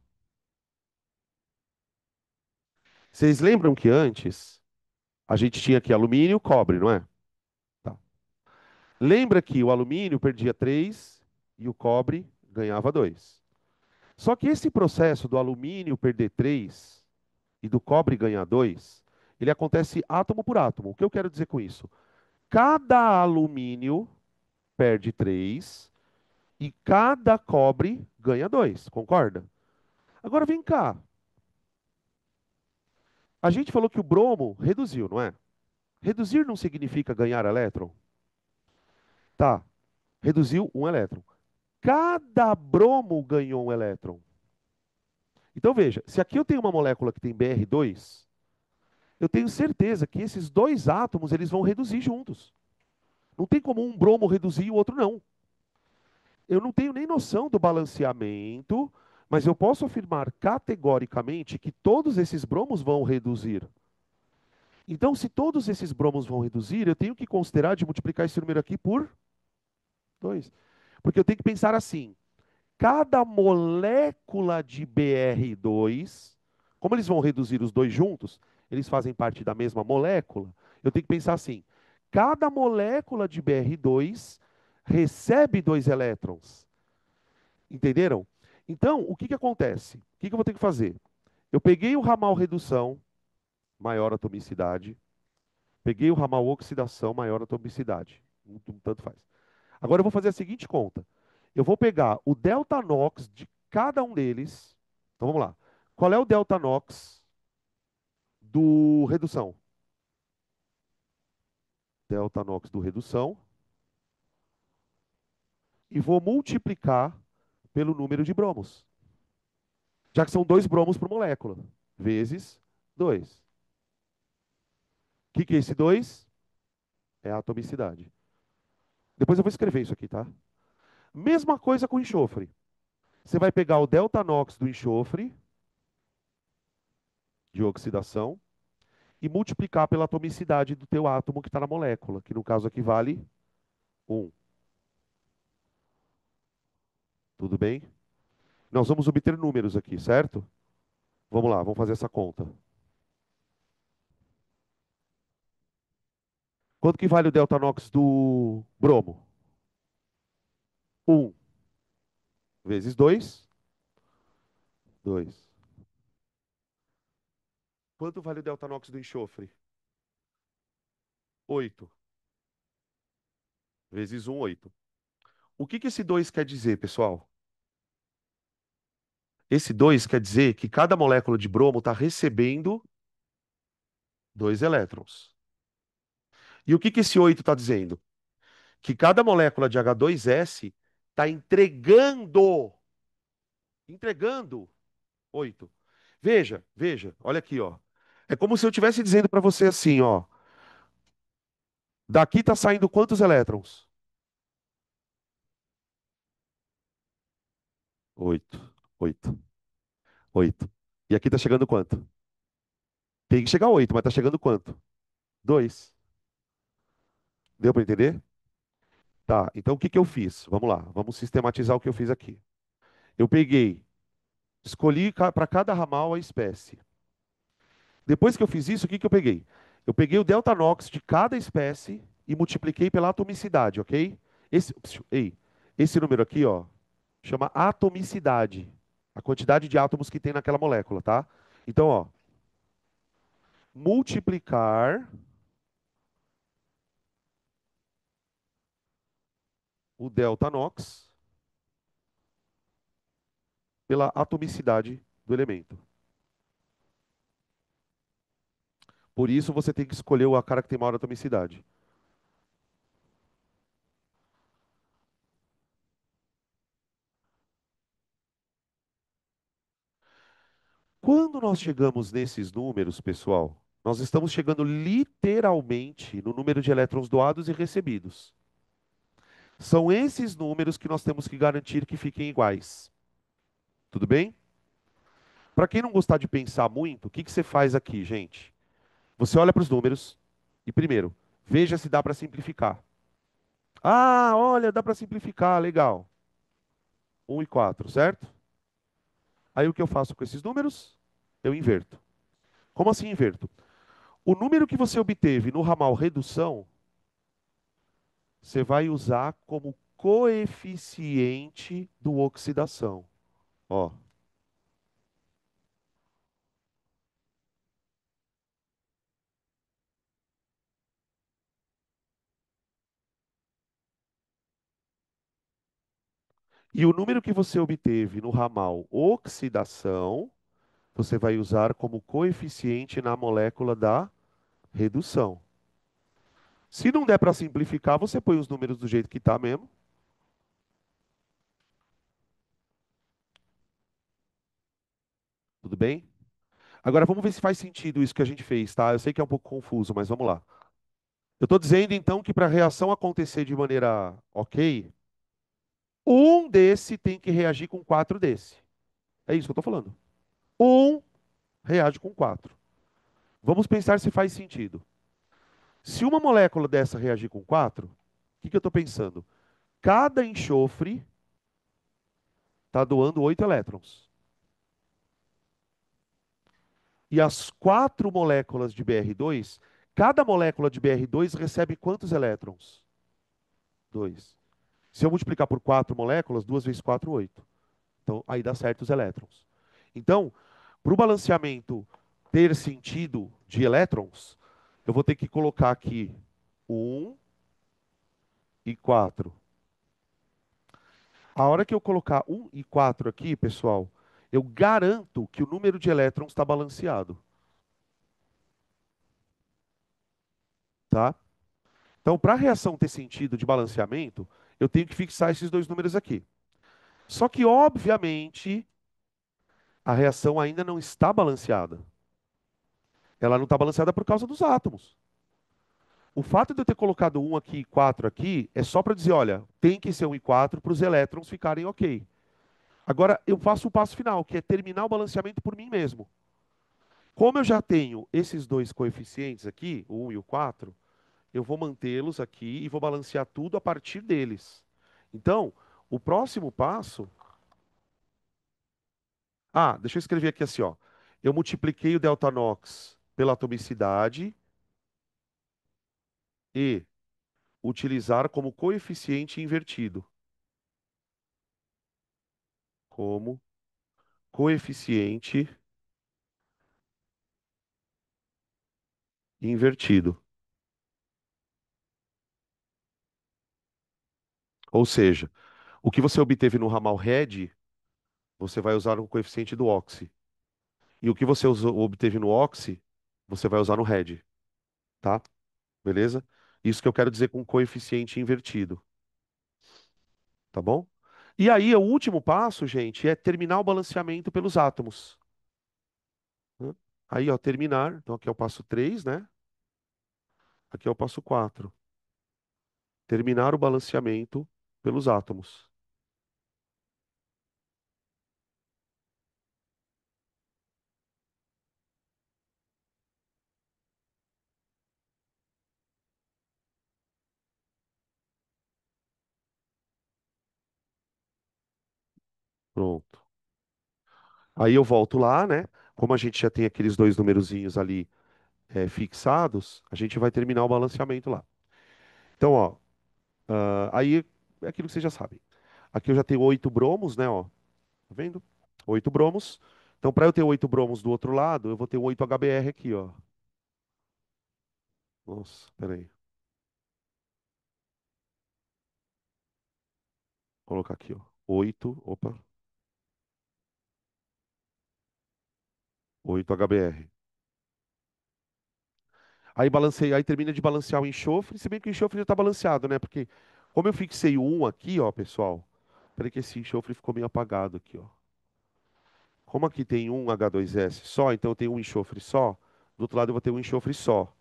Vocês lembram que antes a gente tinha aqui alumínio e cobre, não é? Tá. Lembra que o alumínio perdia 3 e o cobre ganhava 2. Só que esse processo do alumínio perder 3 e do cobre ganhar 2, ele acontece átomo por átomo. O que eu quero dizer com isso? Cada alumínio perde 3 e cada cobre ganha 2, concorda? Agora vem cá. A gente falou que o bromo reduziu, não é? Reduzir não significa ganhar elétron? Tá, reduziu um elétron. Cada bromo ganhou um elétron. Então veja, se aqui eu tenho uma molécula que tem Br2, eu tenho certeza que esses dois átomos eles vão reduzir juntos. Não tem como um bromo reduzir e o outro não. Eu não tenho nem noção do balanceamento, mas eu posso afirmar categoricamente que todos esses bromos vão reduzir. Então, se todos esses bromos vão reduzir, eu tenho que considerar de multiplicar esse número aqui por 2. Porque eu tenho que pensar assim: cada molécula de Br2, como eles vão reduzir os dois juntos, eles fazem parte da mesma molécula, eu tenho que pensar assim: cada molécula de Br2 recebe 2 elétrons. Entenderam? Então, o que que acontece? O que que eu vou ter que fazer? Eu peguei o ramal redução, maior atomicidade, peguei o ramal oxidação, maior atomicidade. Tanto faz. Agora eu vou fazer a seguinte conta. Eu vou pegar o delta NOx de cada um deles. Então vamos lá. Qual é o delta NOx do redução? Delta NOx do redução. E vou multiplicar pelo número de bromos. Já que são 2 bromos por molécula. Vezes 2. O que é esse 2? É a atomicidade. Depois eu vou escrever isso aqui, tá? Mesma coisa com enxofre. Você vai pegar o delta NOx do enxofre, de oxidação, e multiplicar pela atomicidade do teu átomo que está na molécula, que no caso aqui vale 1. Tudo bem? Nós vamos obter números aqui, certo? Vamos lá, vamos fazer essa conta. Quanto que vale o delta NOx do bromo? 1 vezes 2, 2. Quanto vale o delta NOx do enxofre? 8 vezes 1, 8. O que que esse 2 quer dizer, pessoal? Esse 2 quer dizer que cada molécula de bromo está recebendo 2 elétrons. E o que que esse 8 está dizendo? Que cada molécula de H2S está entregando 8. Veja, veja, olha aqui, ó. É como se eu estivesse dizendo para você assim, ó. Daqui está saindo quantos elétrons? 8, 8, 8. E aqui está chegando quanto? Tem que chegar 8, mas está chegando quanto? 2. Deu para entender? Tá, então o que que eu fiz? Vamos lá, vamos sistematizar o que eu fiz aqui. Eu peguei, escolhi para cada ramal a espécie. Depois que eu fiz isso, o que que eu peguei? Eu peguei o delta NOx de cada espécie e multipliquei pela atomicidade, ok? Esse número aqui, ó, chama atomicidade. A quantidade de átomos que tem naquela molécula, tá? Então, ó, multiplicar o delta NOx pela atomicidade do elemento. Por isso você tem que escolher a cara que tem maior atomicidade. Quando nós chegamos nesses números, pessoal, nós estamos chegando literalmente no número de elétrons doados e recebidos. São esses números que nós temos que garantir que fiquem iguais. Tudo bem? Para quem não gostar de pensar muito, o que que você faz aqui, gente? Você olha para os números e, primeiro, veja se dá para simplificar. Ah, olha, dá para simplificar, legal. 1 e 4, certo? Aí o que eu faço com esses números? Eu inverto. Como assim inverto? O número que você obteve no ramal redução, você vai usar como coeficiente do oxidação. Ó. E o número que você obteve no ramal oxidação, você vai usar como coeficiente na molécula da redução. Se não der para simplificar, você põe os números do jeito que está mesmo. Tudo bem? Agora vamos ver se faz sentido isso que a gente fez, tá? Eu sei que é um pouco confuso, mas vamos lá. Eu estou dizendo então que para a reação acontecer de maneira ok, um desse tem que reagir com quatro desse. É isso que eu estou falando. Um reage com quatro. Vamos pensar se faz sentido. Se uma molécula dessa reagir com quatro, o que, que eu estou pensando? Cada enxofre está doando 8 elétrons. E as quatro moléculas de Br2, cada molécula de Br2 recebe quantos elétrons? Dois. Se eu multiplicar por quatro moléculas, 2 vezes 4, 8. Então, aí dá certo os elétrons. Então, para o balanceamento ter sentido de elétrons, eu vou ter que colocar aqui 1 e 4. A hora que eu colocar 1 e 4 aqui, pessoal, eu garanto que o número de elétrons está balanceado, tá? Então, para a reação ter sentido de balanceamento, eu tenho que fixar esses dois números aqui. Só que, obviamente, a reação ainda não está balanceada. Ela não está balanceada por causa dos átomos. O fato de eu ter colocado 1 aqui e 4 aqui é só para dizer, olha, tem que ser 1 e 4 para os elétrons ficarem ok. Agora, eu faço o passo final, que é terminar o balanceamento por mim mesmo. Como eu já tenho esses dois coeficientes aqui, o 1 e o 4, eu vou mantê-los aqui e vou balancear tudo a partir deles. Então, o próximo passo. Ah, deixa eu escrever aqui assim, ó. Eu multipliquei o delta NOx pela atomicidade e utilizar como coeficiente invertido. Como coeficiente invertido. Ou seja, o que você obteve no ramal RED, você vai usar no coeficiente do oxi. E o que você obteve no oxi, você vai usar no RED, tá? Beleza? Isso que eu quero dizer com coeficiente invertido, tá bom? E aí, o último passo, gente, é terminar o balanceamento pelos átomos. Né? Aí, ó, terminar. Então, aqui é o passo 3, né? Aqui é o passo 4. Terminar o balanceamento pelos átomos. Pronto. Aí eu volto lá, né? Como a gente já tem aqueles dois numerozinhos ali fixados, a gente vai terminar o balanceamento lá. Então, ó, aí é aquilo que vocês já sabem. Aqui eu já tenho 8 bromos, né? Ó, tá vendo? 8 bromos. Então, para eu ter 8 bromos do outro lado, eu vou ter um 8 HBr aqui, ó. Nossa, peraí. colocar aqui, ó. 8, opa, 8 HBr. Aí balancei, aí termina de balancear o enxofre, se bem que o enxofre já está balanceado, né? Porque como eu fixei o 1 aqui, ó, pessoal, peraí que esse enxofre ficou meio apagado aqui, ó. Como aqui tem um H2S só, então eu tenho um enxofre só, do outro lado eu vou ter um enxofre só.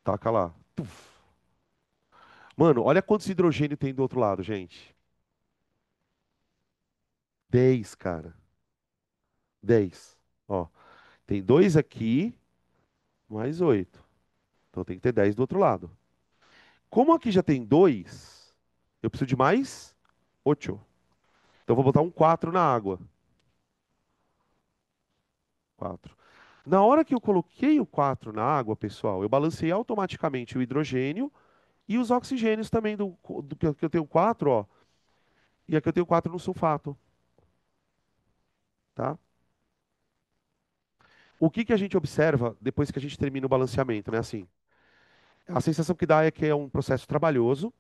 Taca lá. Tuf. Mano, olha quantos hidrogênio tem do outro lado, gente. 10, cara. 10. Ó, tem dois aqui, mais 8. Então tem que ter 10 do outro lado. Como aqui já tem 2, eu preciso de mais 8. Então eu vou botar um 4 na água. 4. Na hora que eu coloquei o 4 na água, pessoal, eu balancei automaticamente o hidrogênio e os oxigênios também do que eu tenho 4, ó. E aqui eu tenho 4 no sulfato, tá? O que que a gente observa depois que a gente termina o balanceamento, né? Assim, a sensação que dá é que é um processo trabalhoso,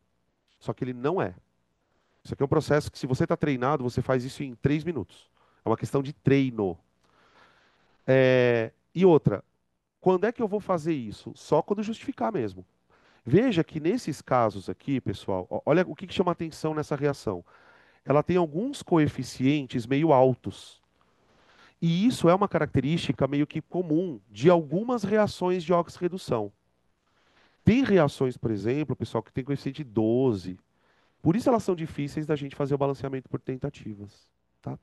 só que ele não é. Isso aqui é um processo que, se você está treinado, você faz isso em 3 minutos. É uma questão de treino. E outra, quando é que eu vou fazer isso? Só quando justificar mesmo. Veja que nesses casos aqui, pessoal, olha o que que chama atenção nessa reação. Ela tem alguns coeficientes meio altos. E isso é uma característica meio que comum de algumas reações de oxirredução. Tem reações, por exemplo, pessoal, que tem coeficiente 12. Por isso elas são difíceis da gente fazer o balanceamento por tentativas, tá?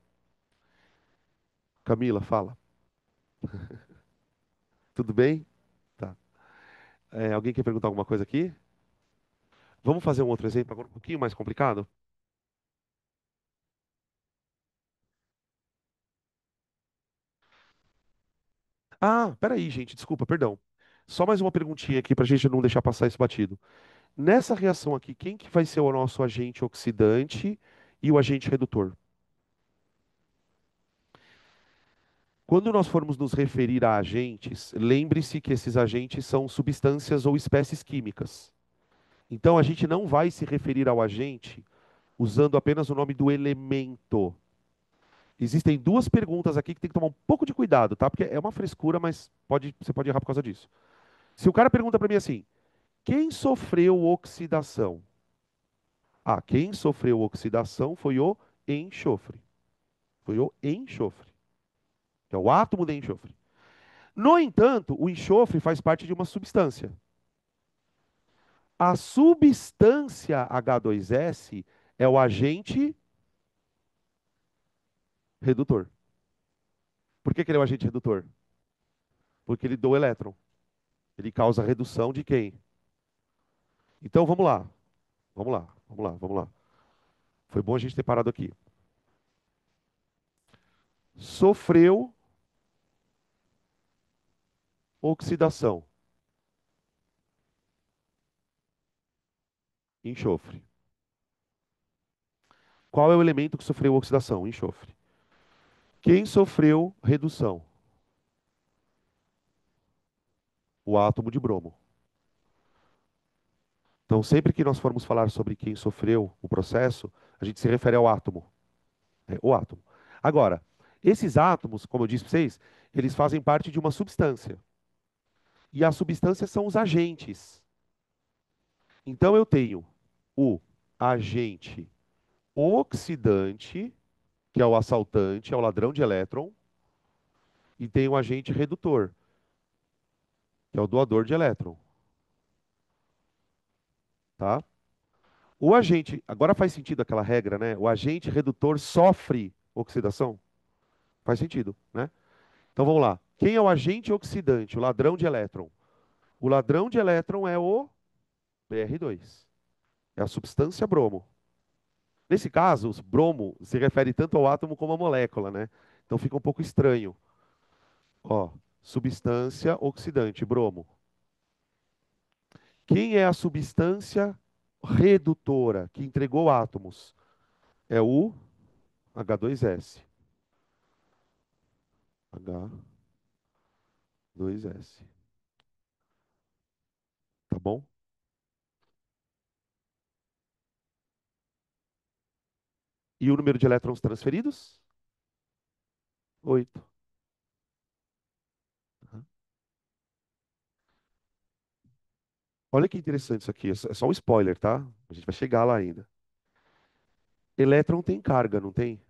Camila, fala. Tudo bem? Tá. Alguém quer perguntar alguma coisa aqui? Vamos fazer um outro exemplo agora um pouquinho mais complicado? Ah, peraí, gente, desculpa, perdão. Só mais uma perguntinha aqui para a gente não deixar passar isso batido. Nessa reação aqui, quem que vai ser o nosso agente oxidante e o agente redutor? Quando nós formos nos referir a agentes, lembre-se que esses agentes são substâncias ou espécies químicas. Então a gente não vai se referir ao agente usando apenas o nome do elemento. Existem duas perguntas aqui que tem que tomar um pouco de cuidado, tá? Porque é uma frescura, mas você pode errar por causa disso. Se o cara pergunta para mim assim, quem sofreu oxidação? Ah, quem sofreu oxidação foi o enxofre. Foi o enxofre, que é o átomo de enxofre. No entanto, o enxofre faz parte de uma substância. A substância H2S é o agente redutor. Por que que ele é o agente redutor? Porque ele doa elétron. Ele causa redução de quem? Então vamos lá. Vamos lá, vamos lá, vamos lá. Foi bom a gente ter parado aqui. Sofreu oxidação, enxofre. Qual é o elemento que sofreu oxidação? Enxofre. Quem sofreu redução? O átomo de bromo. Então, sempre que nós formos falar sobre quem sofreu o processo, a gente se refere ao átomo. O átomo. Agora, esses átomos, como eu disse para vocês, eles fazem parte de uma substância. E as substâncias são os agentes. Então, eu tenho o agente oxidante, que é o assaltante, é o ladrão de elétron, e tenho o agente redutor, que é o doador de elétron. Tá? O agente, agora faz sentido aquela regra, né? O agente redutor sofre oxidação? Faz sentido, né? Então vamos lá. Quem é o agente oxidante? O ladrão de elétron. O ladrão de elétron é o Br2. É a substância bromo. Nesse caso, o bromo se refere tanto ao átomo como à molécula, né? Então fica um pouco estranho. Ó, substância oxidante, bromo. Quem é a substância redutora que entregou átomos? É o H2S. H2S. Tá bom? E o número de elétrons transferidos? 8. Olha que interessante isso aqui. É só um spoiler, tá? A gente vai chegar lá ainda. Elétron tem carga, não tem?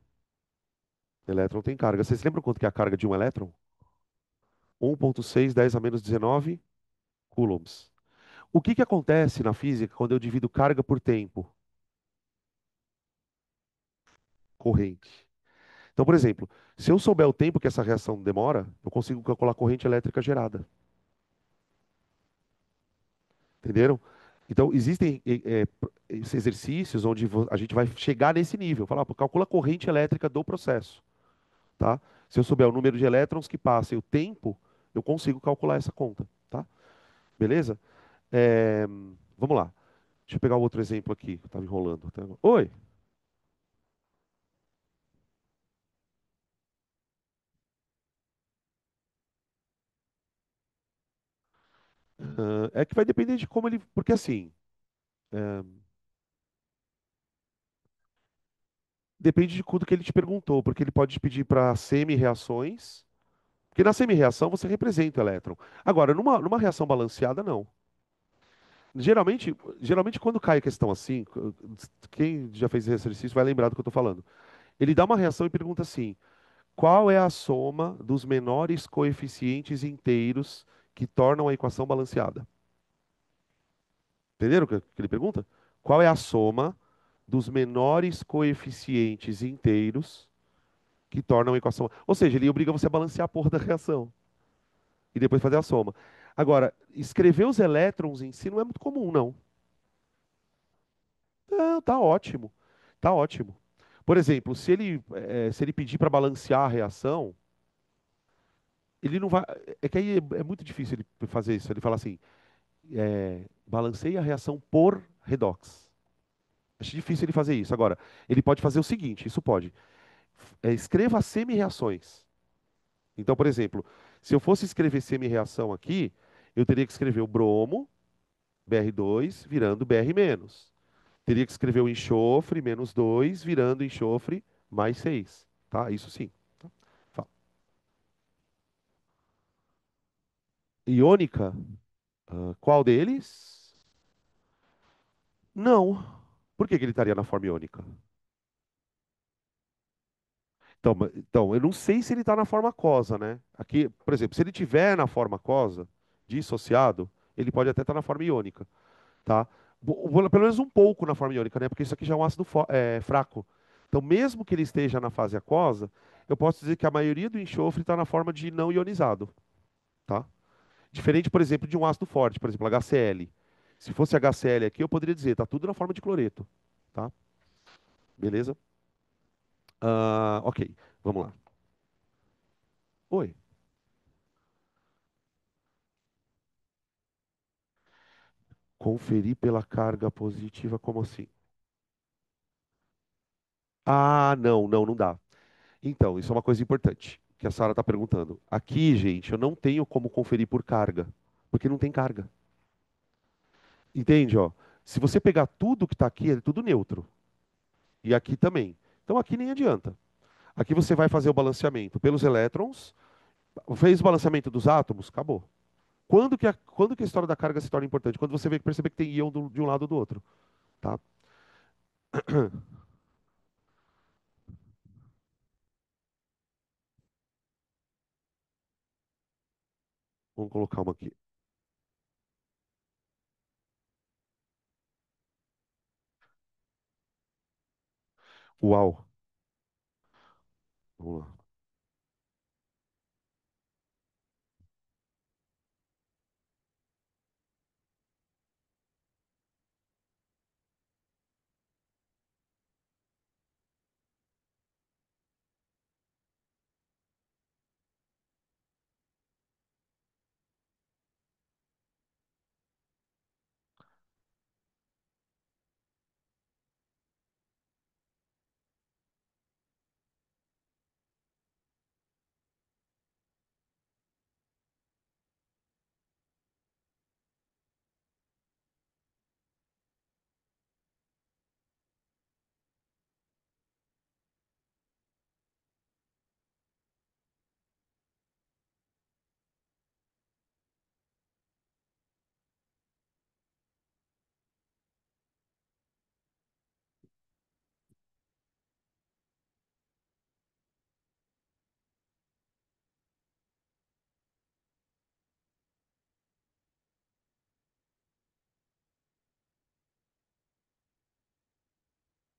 Elétron tem carga. Vocês lembram quanto que é a carga de um elétron? 1,6 10 a menos 19 coulombs. O que que acontece na física quando eu divido carga por tempo? Corrente. Então, por exemplo, se eu souber o tempo que essa reação demora, eu consigo calcular a corrente elétrica gerada. Entenderam? Então, existem esses exercícios onde a gente vai chegar nesse nível. Falar, pô, calcula a corrente elétrica do processo. Tá? Se eu souber o número de elétrons que passa e o tempo, eu consigo calcular essa conta. Tá? Beleza? É, vamos lá. Deixa eu pegar outro exemplo aqui. Eu estava enrolando. Tá? Oi. É que vai depender de como ele. Porque assim. é, depende de tudo que ele te perguntou. Porque ele pode te pedir para semi-reações. Porque na semi-reação você representa o elétron. Agora, numa reação balanceada, não. Geralmente, geralmente quando cai a questão assim, quem já fez esse exercício vai lembrar do que eu estou falando. Ele dá uma reação e pergunta assim: qual é a soma dos menores coeficientes inteiros que tornam a equação balanceada? Entenderam o que ele pergunta? Qual é a soma dos menores coeficientes inteiros que tornam a equação? Ou seja, ele obriga você a balancear a porra da reação e depois fazer a soma. Agora, escrever os elétrons em si não é muito comum, não. Não, tá ótimo. Tá ótimo. Por exemplo, se ele pedir para balancear a reação, ele não vai. É que aí é muito difícil ele fazer isso. Ele fala assim: balanceie a reação por redox. Acho difícil ele fazer isso. Agora, ele pode fazer o seguinte: isso pode. Escreva semi-reações. Então, por exemplo, se eu fosse escrever semi-reação aqui, eu teria que escrever o bromo, Br2, virando Br-. Teria que escrever o enxofre, -2, virando enxofre, +6. Tá? Isso sim. Tá? Iônica, qual deles? Não. Por que que ele estaria na forma iônica? Então, então, eu não sei se ele está na forma aquosa, né? Aqui, por exemplo, se ele tiver na forma aquosa, dissociado, ele pode até estar na forma iônica, tá? Pelo menos um pouco na forma iônica, né? Porque isso aqui já é um ácido fraco. Então, mesmo que ele esteja na fase aquosa, eu posso dizer que a maioria do enxofre está na forma de não ionizado, tá? Diferente, por exemplo, de um ácido forte, por exemplo, HCl. Se fosse HCl aqui, eu poderia dizer, está tudo na forma de cloreto, tá? Beleza? Ok, vamos lá. Oi. Conferir pela carga positiva, como assim? Ah, não, não, não dá. Então, isso é uma coisa importante que a Sara está perguntando. Aqui, gente, eu não tenho como conferir por carga, porque não tem carga. Entende, ó? Se você pegar tudo que está aqui, é tudo neutro. E aqui também. Então aqui nem adianta. Aqui você vai fazer o balanceamento pelos elétrons, fez o balanceamento dos átomos, acabou. Quando que a história da carga se torna importante? Quando você perceber que tem íon de um lado ou do outro, tá? Vamos colocar uma aqui. Uau. Vamos lá.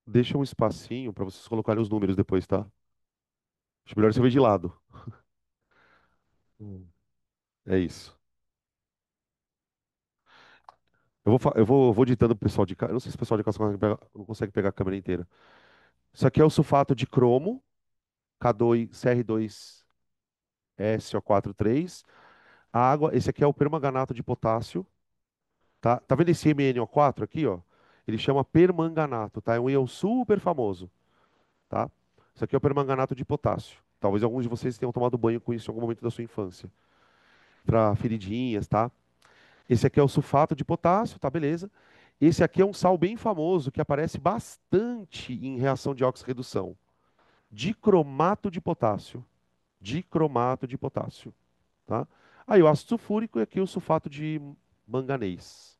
deixa um espacinho para vocês colocarem os números depois, tá? Acho melhor você ver de lado. É isso. Eu vou ditando pro pessoal de casa. Eu não sei se o pessoal de casa não consegue pegar a câmera inteira. Isso aqui é o sulfato de cromo, K2, Cr2SO43. A água, esse aqui é o permanganato de potássio, tá? Tá vendo esse MnO4 aqui, ó? Ele chama permanganato, tá? É um íon super famoso, tá? Isso aqui é o permanganato de potássio. Talvez alguns de vocês tenham tomado banho com isso em algum momento da sua infância. Para feridinhas, tá? Esse aqui é o sulfato de potássio, tá? Beleza. Esse aqui é um sal bem famoso que aparece bastante em reação de oxirredução. Dicromato de potássio. Dicromato de potássio, tá? Aí o ácido sulfúrico e aqui o sulfato de manganês.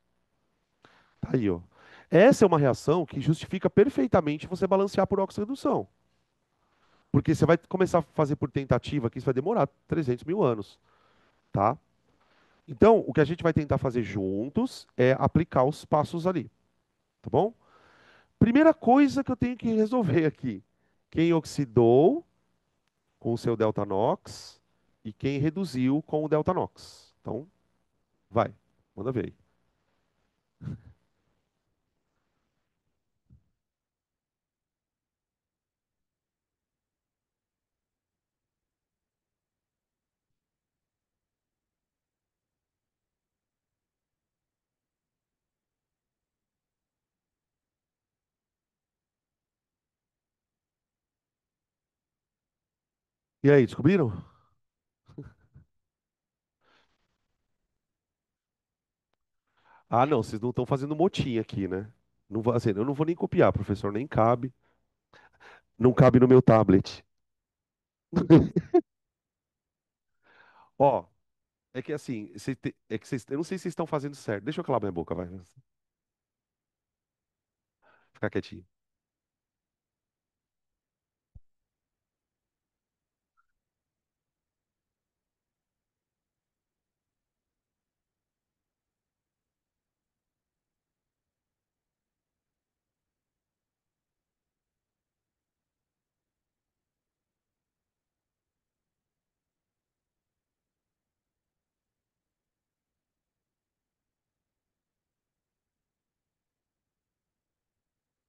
Tá aí, ó. Essa é uma reação que justifica perfeitamente você balancear por oxirredução. Porque você vai começar a fazer por tentativa aqui, isso vai demorar 300 mil anos, tá? Então, o que a gente vai tentar fazer juntos é aplicar os passos ali, tá bom? Primeira coisa que eu tenho que resolver aqui. Quem oxidou com o seu delta NOx e quem reduziu com o delta NOx. Então, vai, manda ver aí. E aí, descobriram? Ah, não, vocês não estão fazendo motim aqui, né? Não vou, assim, eu não vou nem copiar, professor, nem cabe. Não cabe no meu tablet. Ó, é que assim, é que eu não sei se vocês estão fazendo certo. Deixa eu calar minha boca, vai. Ficar quietinho.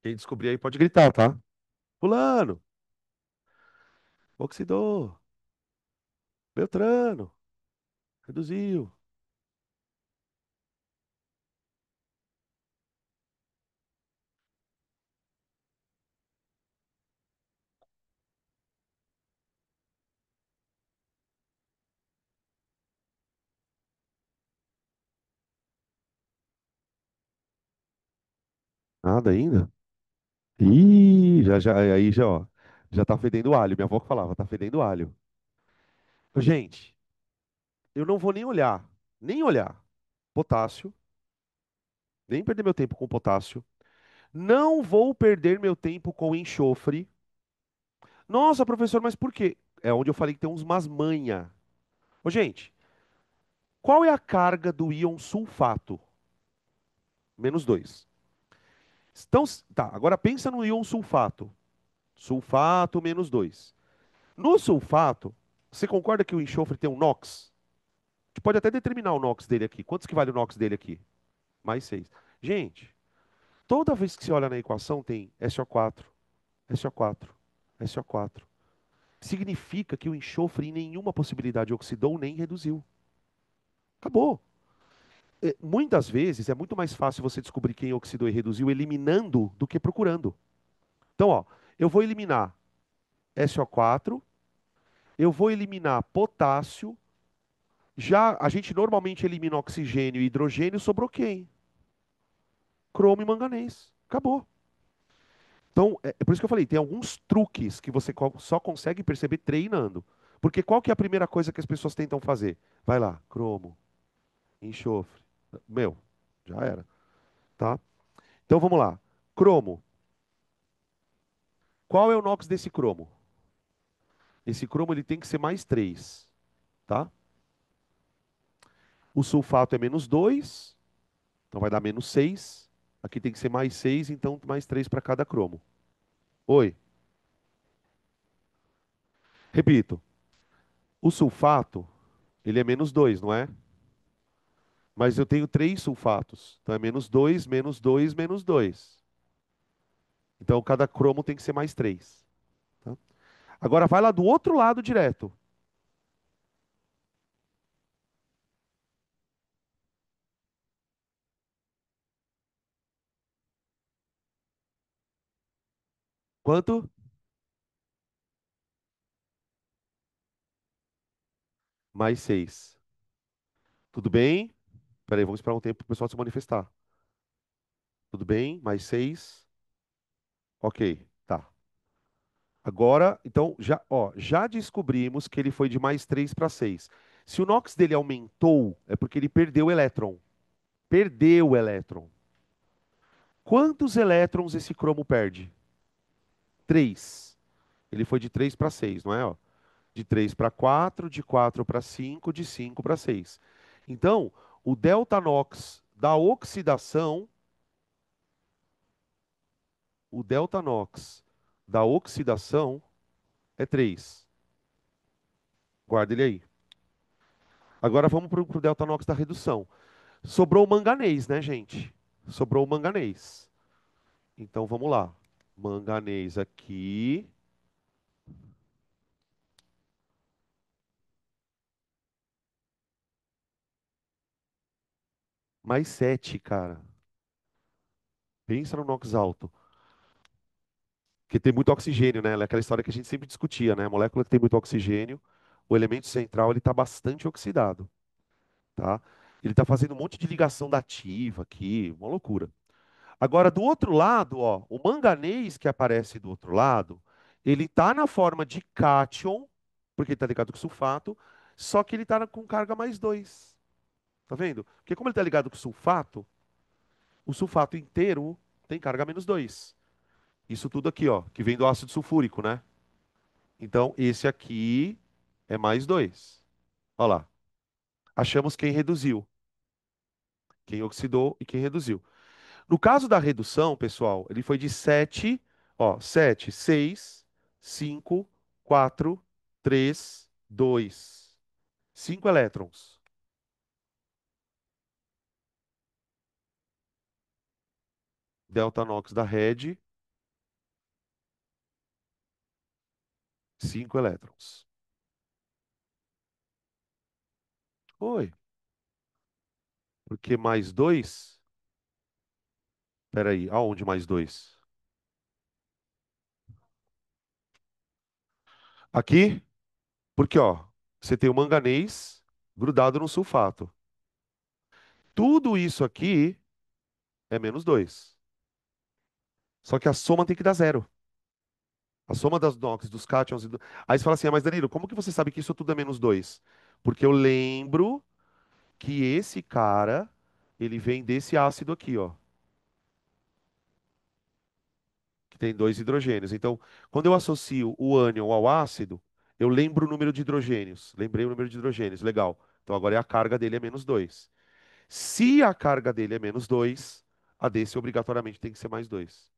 Quem descobrir aí pode gritar, tá? Fulano, oxidou, Beltrano, reduziu. Nada ainda? Ih, aí já, ó, já tá fedendo alho. Minha avó que falava, tá fedendo alho. Gente, eu não vou nem olhar, nem olhar. Potássio, nem perder meu tempo com potássio. Não vou perder meu tempo com enxofre. Nossa, professor, mas por quê? É onde eu falei que tem uns masmanha. Ô, gente, qual é a carga do íon sulfato? -2. Então, tá, agora pensa no íon sulfato. Sulfato -2. No sulfato, você concorda que o enxofre tem um NOx? A gente pode até determinar o NOx dele aqui. Quantos que vale o NOx dele aqui? +6. Gente, toda vez que você olha na equação tem SO4, SO4, SO4. Significa que o enxofre em nenhuma possibilidade oxidou nem reduziu. Acabou. Muitas vezes é muito mais fácil você descobrir quem oxidou e reduziu eliminando do que procurando. Então, ó, eu vou eliminar SO4, eu vou eliminar potássio. Já a gente normalmente elimina oxigênio e hidrogênio, sobrou quem? Cromo e manganês. Acabou. Então, é por isso que eu falei, tem alguns truques que você só consegue perceber treinando. Porque qual que é a primeira coisa que as pessoas tentam fazer? Vai lá, cromo, enxofre. Meu, já era, tá? Então vamos lá. Cromo. Qual é o NOx desse cromo? Esse cromo ele tem que ser +3, tá? O sulfato é -2, então vai dar -6. Aqui tem que ser +6, então +3 para cada cromo. Oi, repito. O sulfato, ele é -2, não é? Mas eu tenho três sulfatos. Então é -2, -2, -2. Então cada cromo tem que ser mais 3. Tá? Agora vai lá do outro lado direto. Quanto? Mais 6. Tudo bem? Peraí, vamos esperar um tempo para o pessoal se manifestar. Tudo bem? Mais 6. Ok, tá. Agora, então, já descobrimos que ele foi de mais 3 para 6. Se o NOx dele aumentou, é porque ele perdeu o elétron. Perdeu o elétron. Quantos elétrons esse cromo perde? 3. Ele foi de 3 para 6, não é? Ó? De 3 para 4, de 4 para 5, de 5 para 6. Então, o delta NOx da oxidação, o delta NOx da oxidação é 3. Guarda ele aí. Agora vamos para o delta NOx da redução. Sobrou o manganês, né, gente? Sobrou o manganês. Então vamos lá. Manganês aqui. Mais 7, cara. Pensa no NOx alto. Porque tem muito oxigênio, né? É aquela história que a gente sempre discutia, né? A molécula que tem muito oxigênio, o elemento central ele está bastante oxidado, tá? Ele está fazendo um monte de ligação dativa aqui, uma loucura. Agora, do outro lado, ó, o manganês que aparece do outro lado, ele está na forma de cátion, porque ele está ligado com sulfato, só que ele está com carga mais 2. Tá vendo? Porque como ele está ligado com sulfato, o sulfato inteiro tem carga -2. Isso tudo aqui, ó, que vem do ácido sulfúrico, né? Então, esse aqui é mais 2. Olha lá. Achamos quem reduziu, quem oxidou e quem reduziu. No caso da redução, pessoal, ele foi de 7, ó, 7, 6, 5, 4, 3, 2. 5 elétrons. Delta NOx da rede, 5 elétrons. Oi, porque mais 2? Peraí, aonde mais 2? Aqui, porque ó, você tem o manganês grudado no sulfato. Tudo isso aqui é -2. Só que a soma tem que dar zero. A soma das NOx, dos cátions. Aí você fala assim, ah, mas Danilo, como que você sabe que isso tudo é -2? Porque eu lembro que esse cara, ele vem desse ácido aqui, ó, que tem dois hidrogênios. Então, quando eu associo o ânion ao ácido, eu lembro o número de hidrogênios. Lembrei o número de hidrogênios, legal. Então agora a carga dele é -2. Se a carga dele é -2, a desse obrigatoriamente tem que ser mais 2,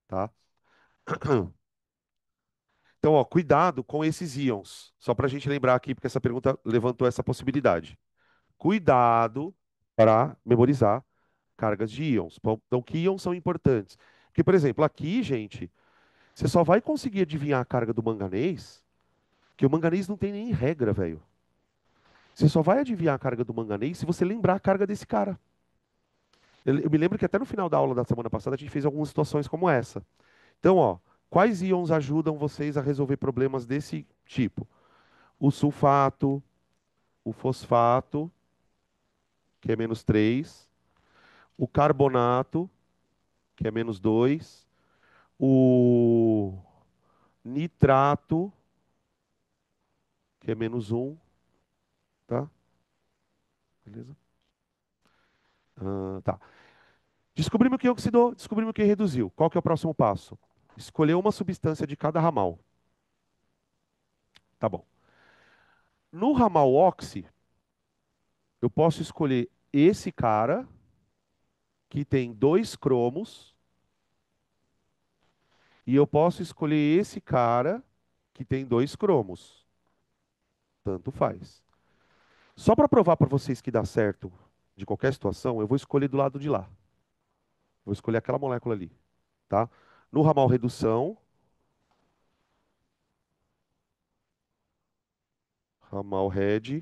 tá? Então, ó, cuidado com esses íons. Só para a gente lembrar aqui, porque essa pergunta levantou essa possibilidade. Cuidado para memorizar cargas de íons. Então, que íons são importantes? Porque, por exemplo, aqui, gente, você só vai conseguir adivinhar a carga do manganês, que o manganês não tem nem regra, velho. Você só vai adivinhar a carga do manganês se você lembrar a carga desse cara. Eu me lembro que até no final da aula da semana passada a gente fez algumas situações como essa. Então, ó, quais íons ajudam vocês a resolver problemas desse tipo? O sulfato, o fosfato, que é -3, o carbonato, que é -2, o nitrato, que é -1, tá? Beleza? Tá. Descobrimos quem oxidou, descobrimos quem reduziu. Qual que é o próximo passo? Escolher uma substância de cada ramal. Tá bom. No ramal oxi, eu posso escolher esse cara, que tem dois cromos, E eu posso escolher esse cara que tem dois cromos. Tanto faz. Só para provar para vocês que dá certo de qualquer situação, eu vou escolher do lado de lá. Vou escolher aquela molécula ali, tá? No ramal redução, ramal red,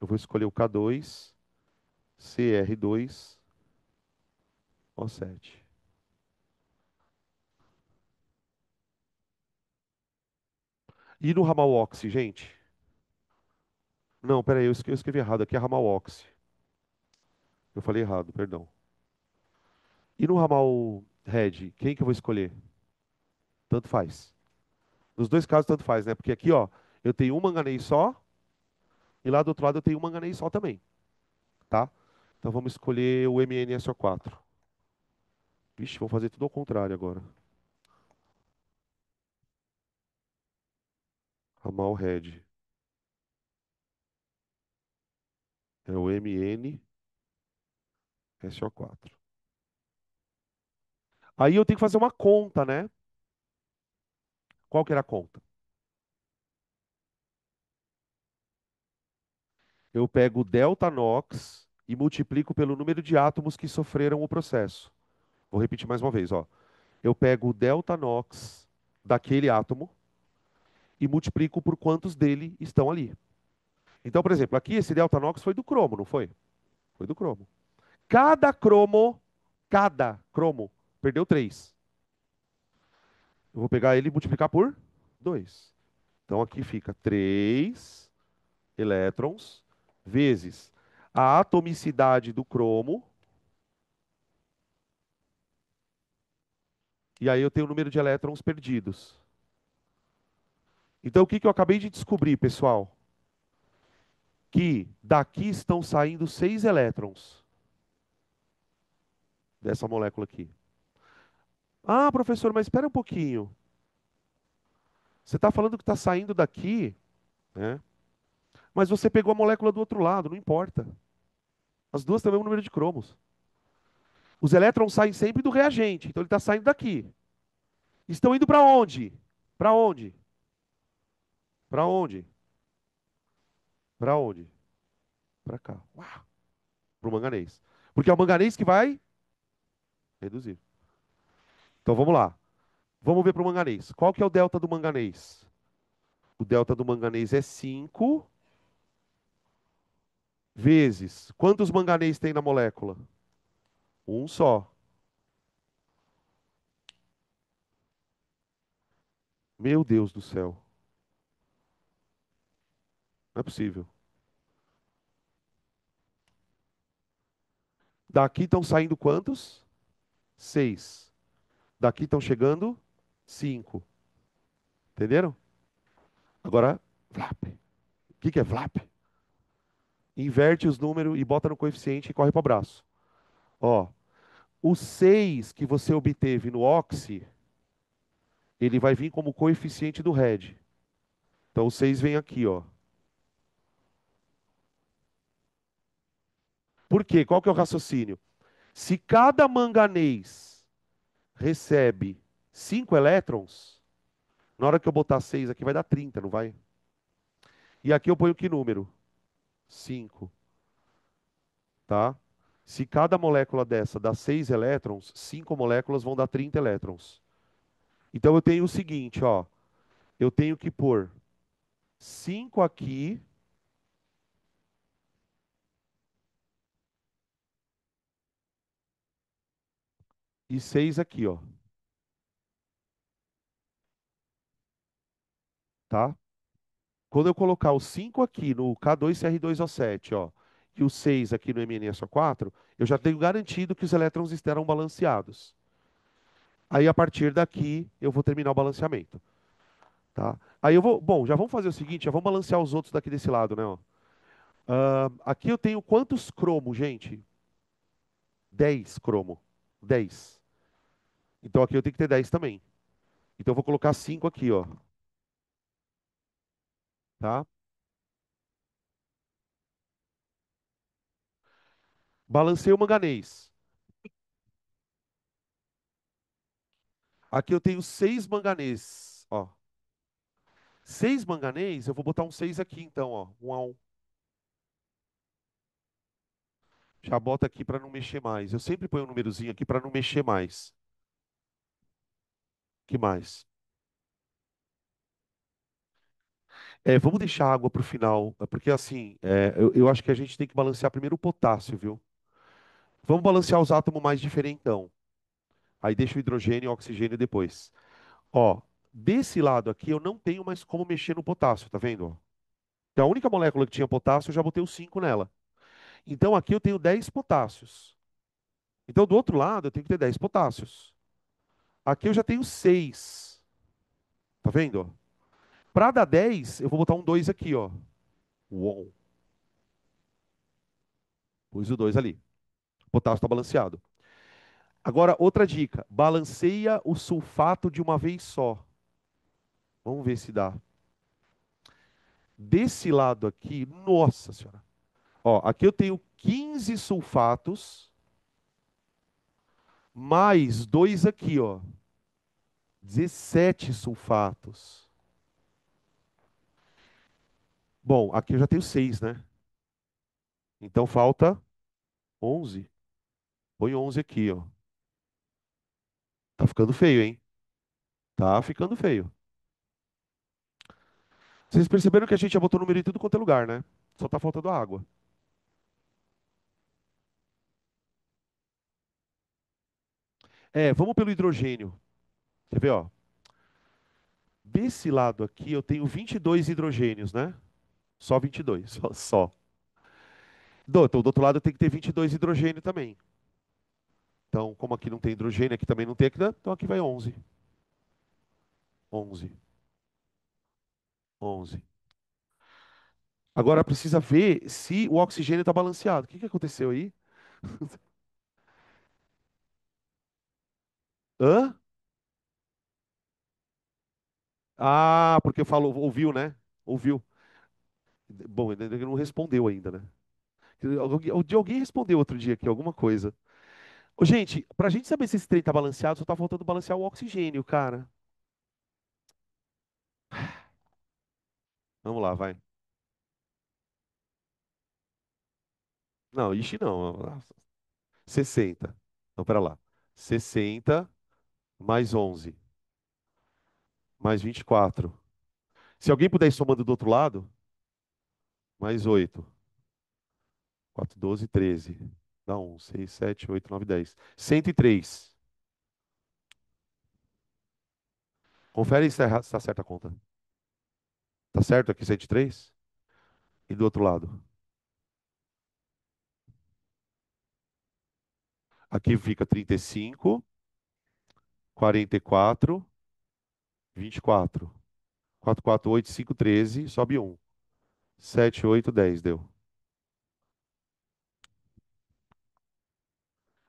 eu vou escolher o K2, CR2, O7. E no ramal oxi, gente? Não, peraí, eu escrevi errado. Aqui é ramal oxi. Eu falei errado, perdão. E no ramal red, quem que eu vou escolher? Tanto faz. Nos dois casos, tanto faz, né? Porque aqui, ó, eu tenho um manganês só, e lá do outro lado eu tenho um manganês só também, tá? Então vamos escolher o MnSO4. Vixe, vou fazer tudo ao contrário agora. Ramal red é o MnSO4. Aí eu tenho que fazer uma conta, né? Qual que era a conta? Eu pego o delta NOx e multiplico pelo número de átomos que sofreram o processo. Vou repetir mais uma vez, ó. Eu pego o delta NOx daquele átomo e multiplico por quantos dele estão ali. Então, por exemplo, aqui esse delta NOx foi do cromo, não foi? Foi do cromo. Cada cromo, cada cromo, perdeu 3. Eu vou pegar ele e multiplicar por 2. Então aqui fica 3 elétrons vezes a atomicidade do cromo. E aí eu tenho o número de elétrons perdidos. Então o que que eu acabei de descobrir, pessoal? Que daqui estão saindo 6 elétrons dessa molécula aqui. Ah, professor, mas espera um pouquinho. Você está falando que está saindo daqui, né? Mas você pegou a molécula do outro lado, não importa. As duas têm o mesmo número de cromos. Os elétrons saem sempre do reagente, então ele está saindo daqui. Estão indo para onde? Para onde? Para onde? Para onde? Para cá. Para o manganês. Porque é o manganês que vai reduzir. Então vamos lá. Vamos ver para o manganês. Qual que é o delta do manganês? O delta do manganês é 5 vezes. Quantos manganês tem na molécula? Um só. Meu Deus do céu. Não é possível. Daqui estão saindo quantos? 6. Daqui estão chegando 5. Entenderam? Agora, flap. O que que é flap? Inverte os números e bota no coeficiente e corre para o braço. Ó, o 6 que você obteve no oxi, ele vai vir como coeficiente do red. Então o 6 vem aqui, ó. Por quê? Qual que é o raciocínio? Se cada manganês recebe 5 elétrons, na hora que eu botar 6 aqui vai dar 30, não vai? E aqui eu ponho que número? 5, tá? Se cada molécula dessa dá 6 elétrons, 5 moléculas vão dar 30 elétrons. Então eu tenho o seguinte, ó. Eu tenho que pôr 5 aqui e 6 aqui, ó. Tá? Quando eu colocar o 5 aqui no K2CR2O7, ó, e o 6 aqui no MnSO4, eu já tenho garantido que os elétrons estarão balanceados. Aí, a partir daqui, eu vou terminar o balanceamento. Tá? Aí eu vou. Bom, já vamos fazer o seguinte, já vamos balancear os outros daqui desse lado, né? Ó. Aqui eu tenho quantos cromo, gente? 10 cromo. 10. Então aqui eu tenho que ter 10 também. Então eu vou colocar 5 aqui, ó. Tá? Balancei o manganês. Aqui eu tenho 6 manganês. Ó, 6 manganês, eu vou botar um 6 aqui então, ó. 1 a 1. Já bota aqui para não mexer mais. Eu sempre ponho um númerozinho aqui para não mexer mais. Que mais? Vamos deixar a água para o final, porque assim, eu acho que a gente tem que balancear primeiro o potássio, viu? Vamos balancear os átomos mais diferentão. Aí deixa o hidrogênio e o oxigênio depois. Ó, desse lado aqui eu não tenho mais como mexer no potássio, tá vendo? Ó? Então, a única molécula que tinha potássio, eu já botei os 5 nela. Então aqui eu tenho 10 potássios. Então do outro lado eu tenho que ter 10 potássios. Aqui eu já tenho 6. Tá vendo? Para dar 10, eu vou botar um 2 aqui, ó. Uou, pus o 2 ali. O potássio está balanceado. Agora, outra dica: balanceia o sulfato de uma vez só. Vamos ver se dá. Desse lado aqui, nossa senhora. Ó, aqui eu tenho 15 sulfatos, mais dois aqui, ó. 17 sulfatos. Bom, aqui eu já tenho 6, né? Então falta 11. Põe 11 aqui, ó. Tá ficando feio, hein? Tá ficando feio. Vocês perceberam que a gente já botou número em tudo quanto é lugar, né? Só tá faltando água. Vamos pelo hidrogênio. Quer ver, ó? Desse lado aqui eu tenho 22 hidrogênios, né? Só 22, só. Então, do outro lado eu tenho que ter 22 hidrogênio também. Então, como aqui não tem hidrogênio, aqui também não tem, aqui, né? Então aqui vai 11. 11. 11. Agora precisa ver se o oxigênio está balanceado. O que que aconteceu aí? Hã? Ah, porque falou, ouviu, né? Ouviu. Bom, ele não respondeu ainda, né? Alguém respondeu outro dia aqui, alguma coisa. Ô, gente, pra gente saber se esse trem tá balanceado, só tá faltando balancear o oxigênio, cara. Vamos lá, vai. Não, ixi, não. 60. Então, pera lá. 60 mais 11 mais 24. Se alguém puder ir somando do outro lado, mais 8. 4, 12, 13. Dá 1, 6, 7, 8, 9, 10. 103. Confere se está certa a conta. Tá certo aqui 103? E do outro lado? Aqui fica 35, 44, 24. 4, 4, 8, 5, 13. Sobe 1. 7, 8, 10. Deu.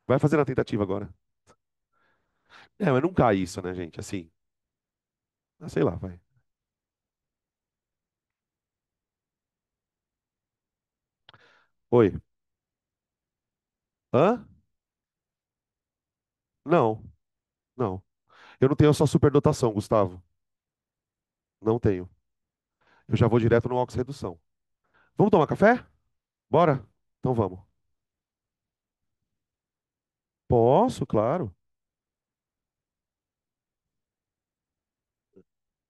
Vai fazer a tentativa agora. Mas não cai isso, né, gente? Assim. Sei lá, vai. Oi. Hã? Não, não. Eu não tenho só superdotação, Gustavo. Não tenho. Eu já vou direto no oxirredução. Vamos tomar café? Bora? Então vamos. Posso, claro.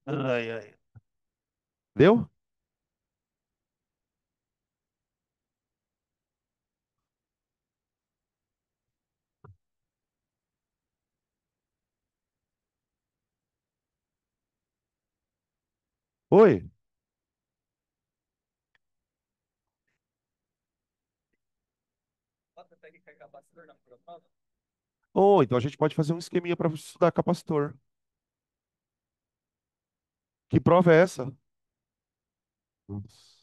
Ai, ai. Deu? Oi? Oh, então a gente pode fazer um esqueminha para estudar capacitor. Que prova é essa? Nossa.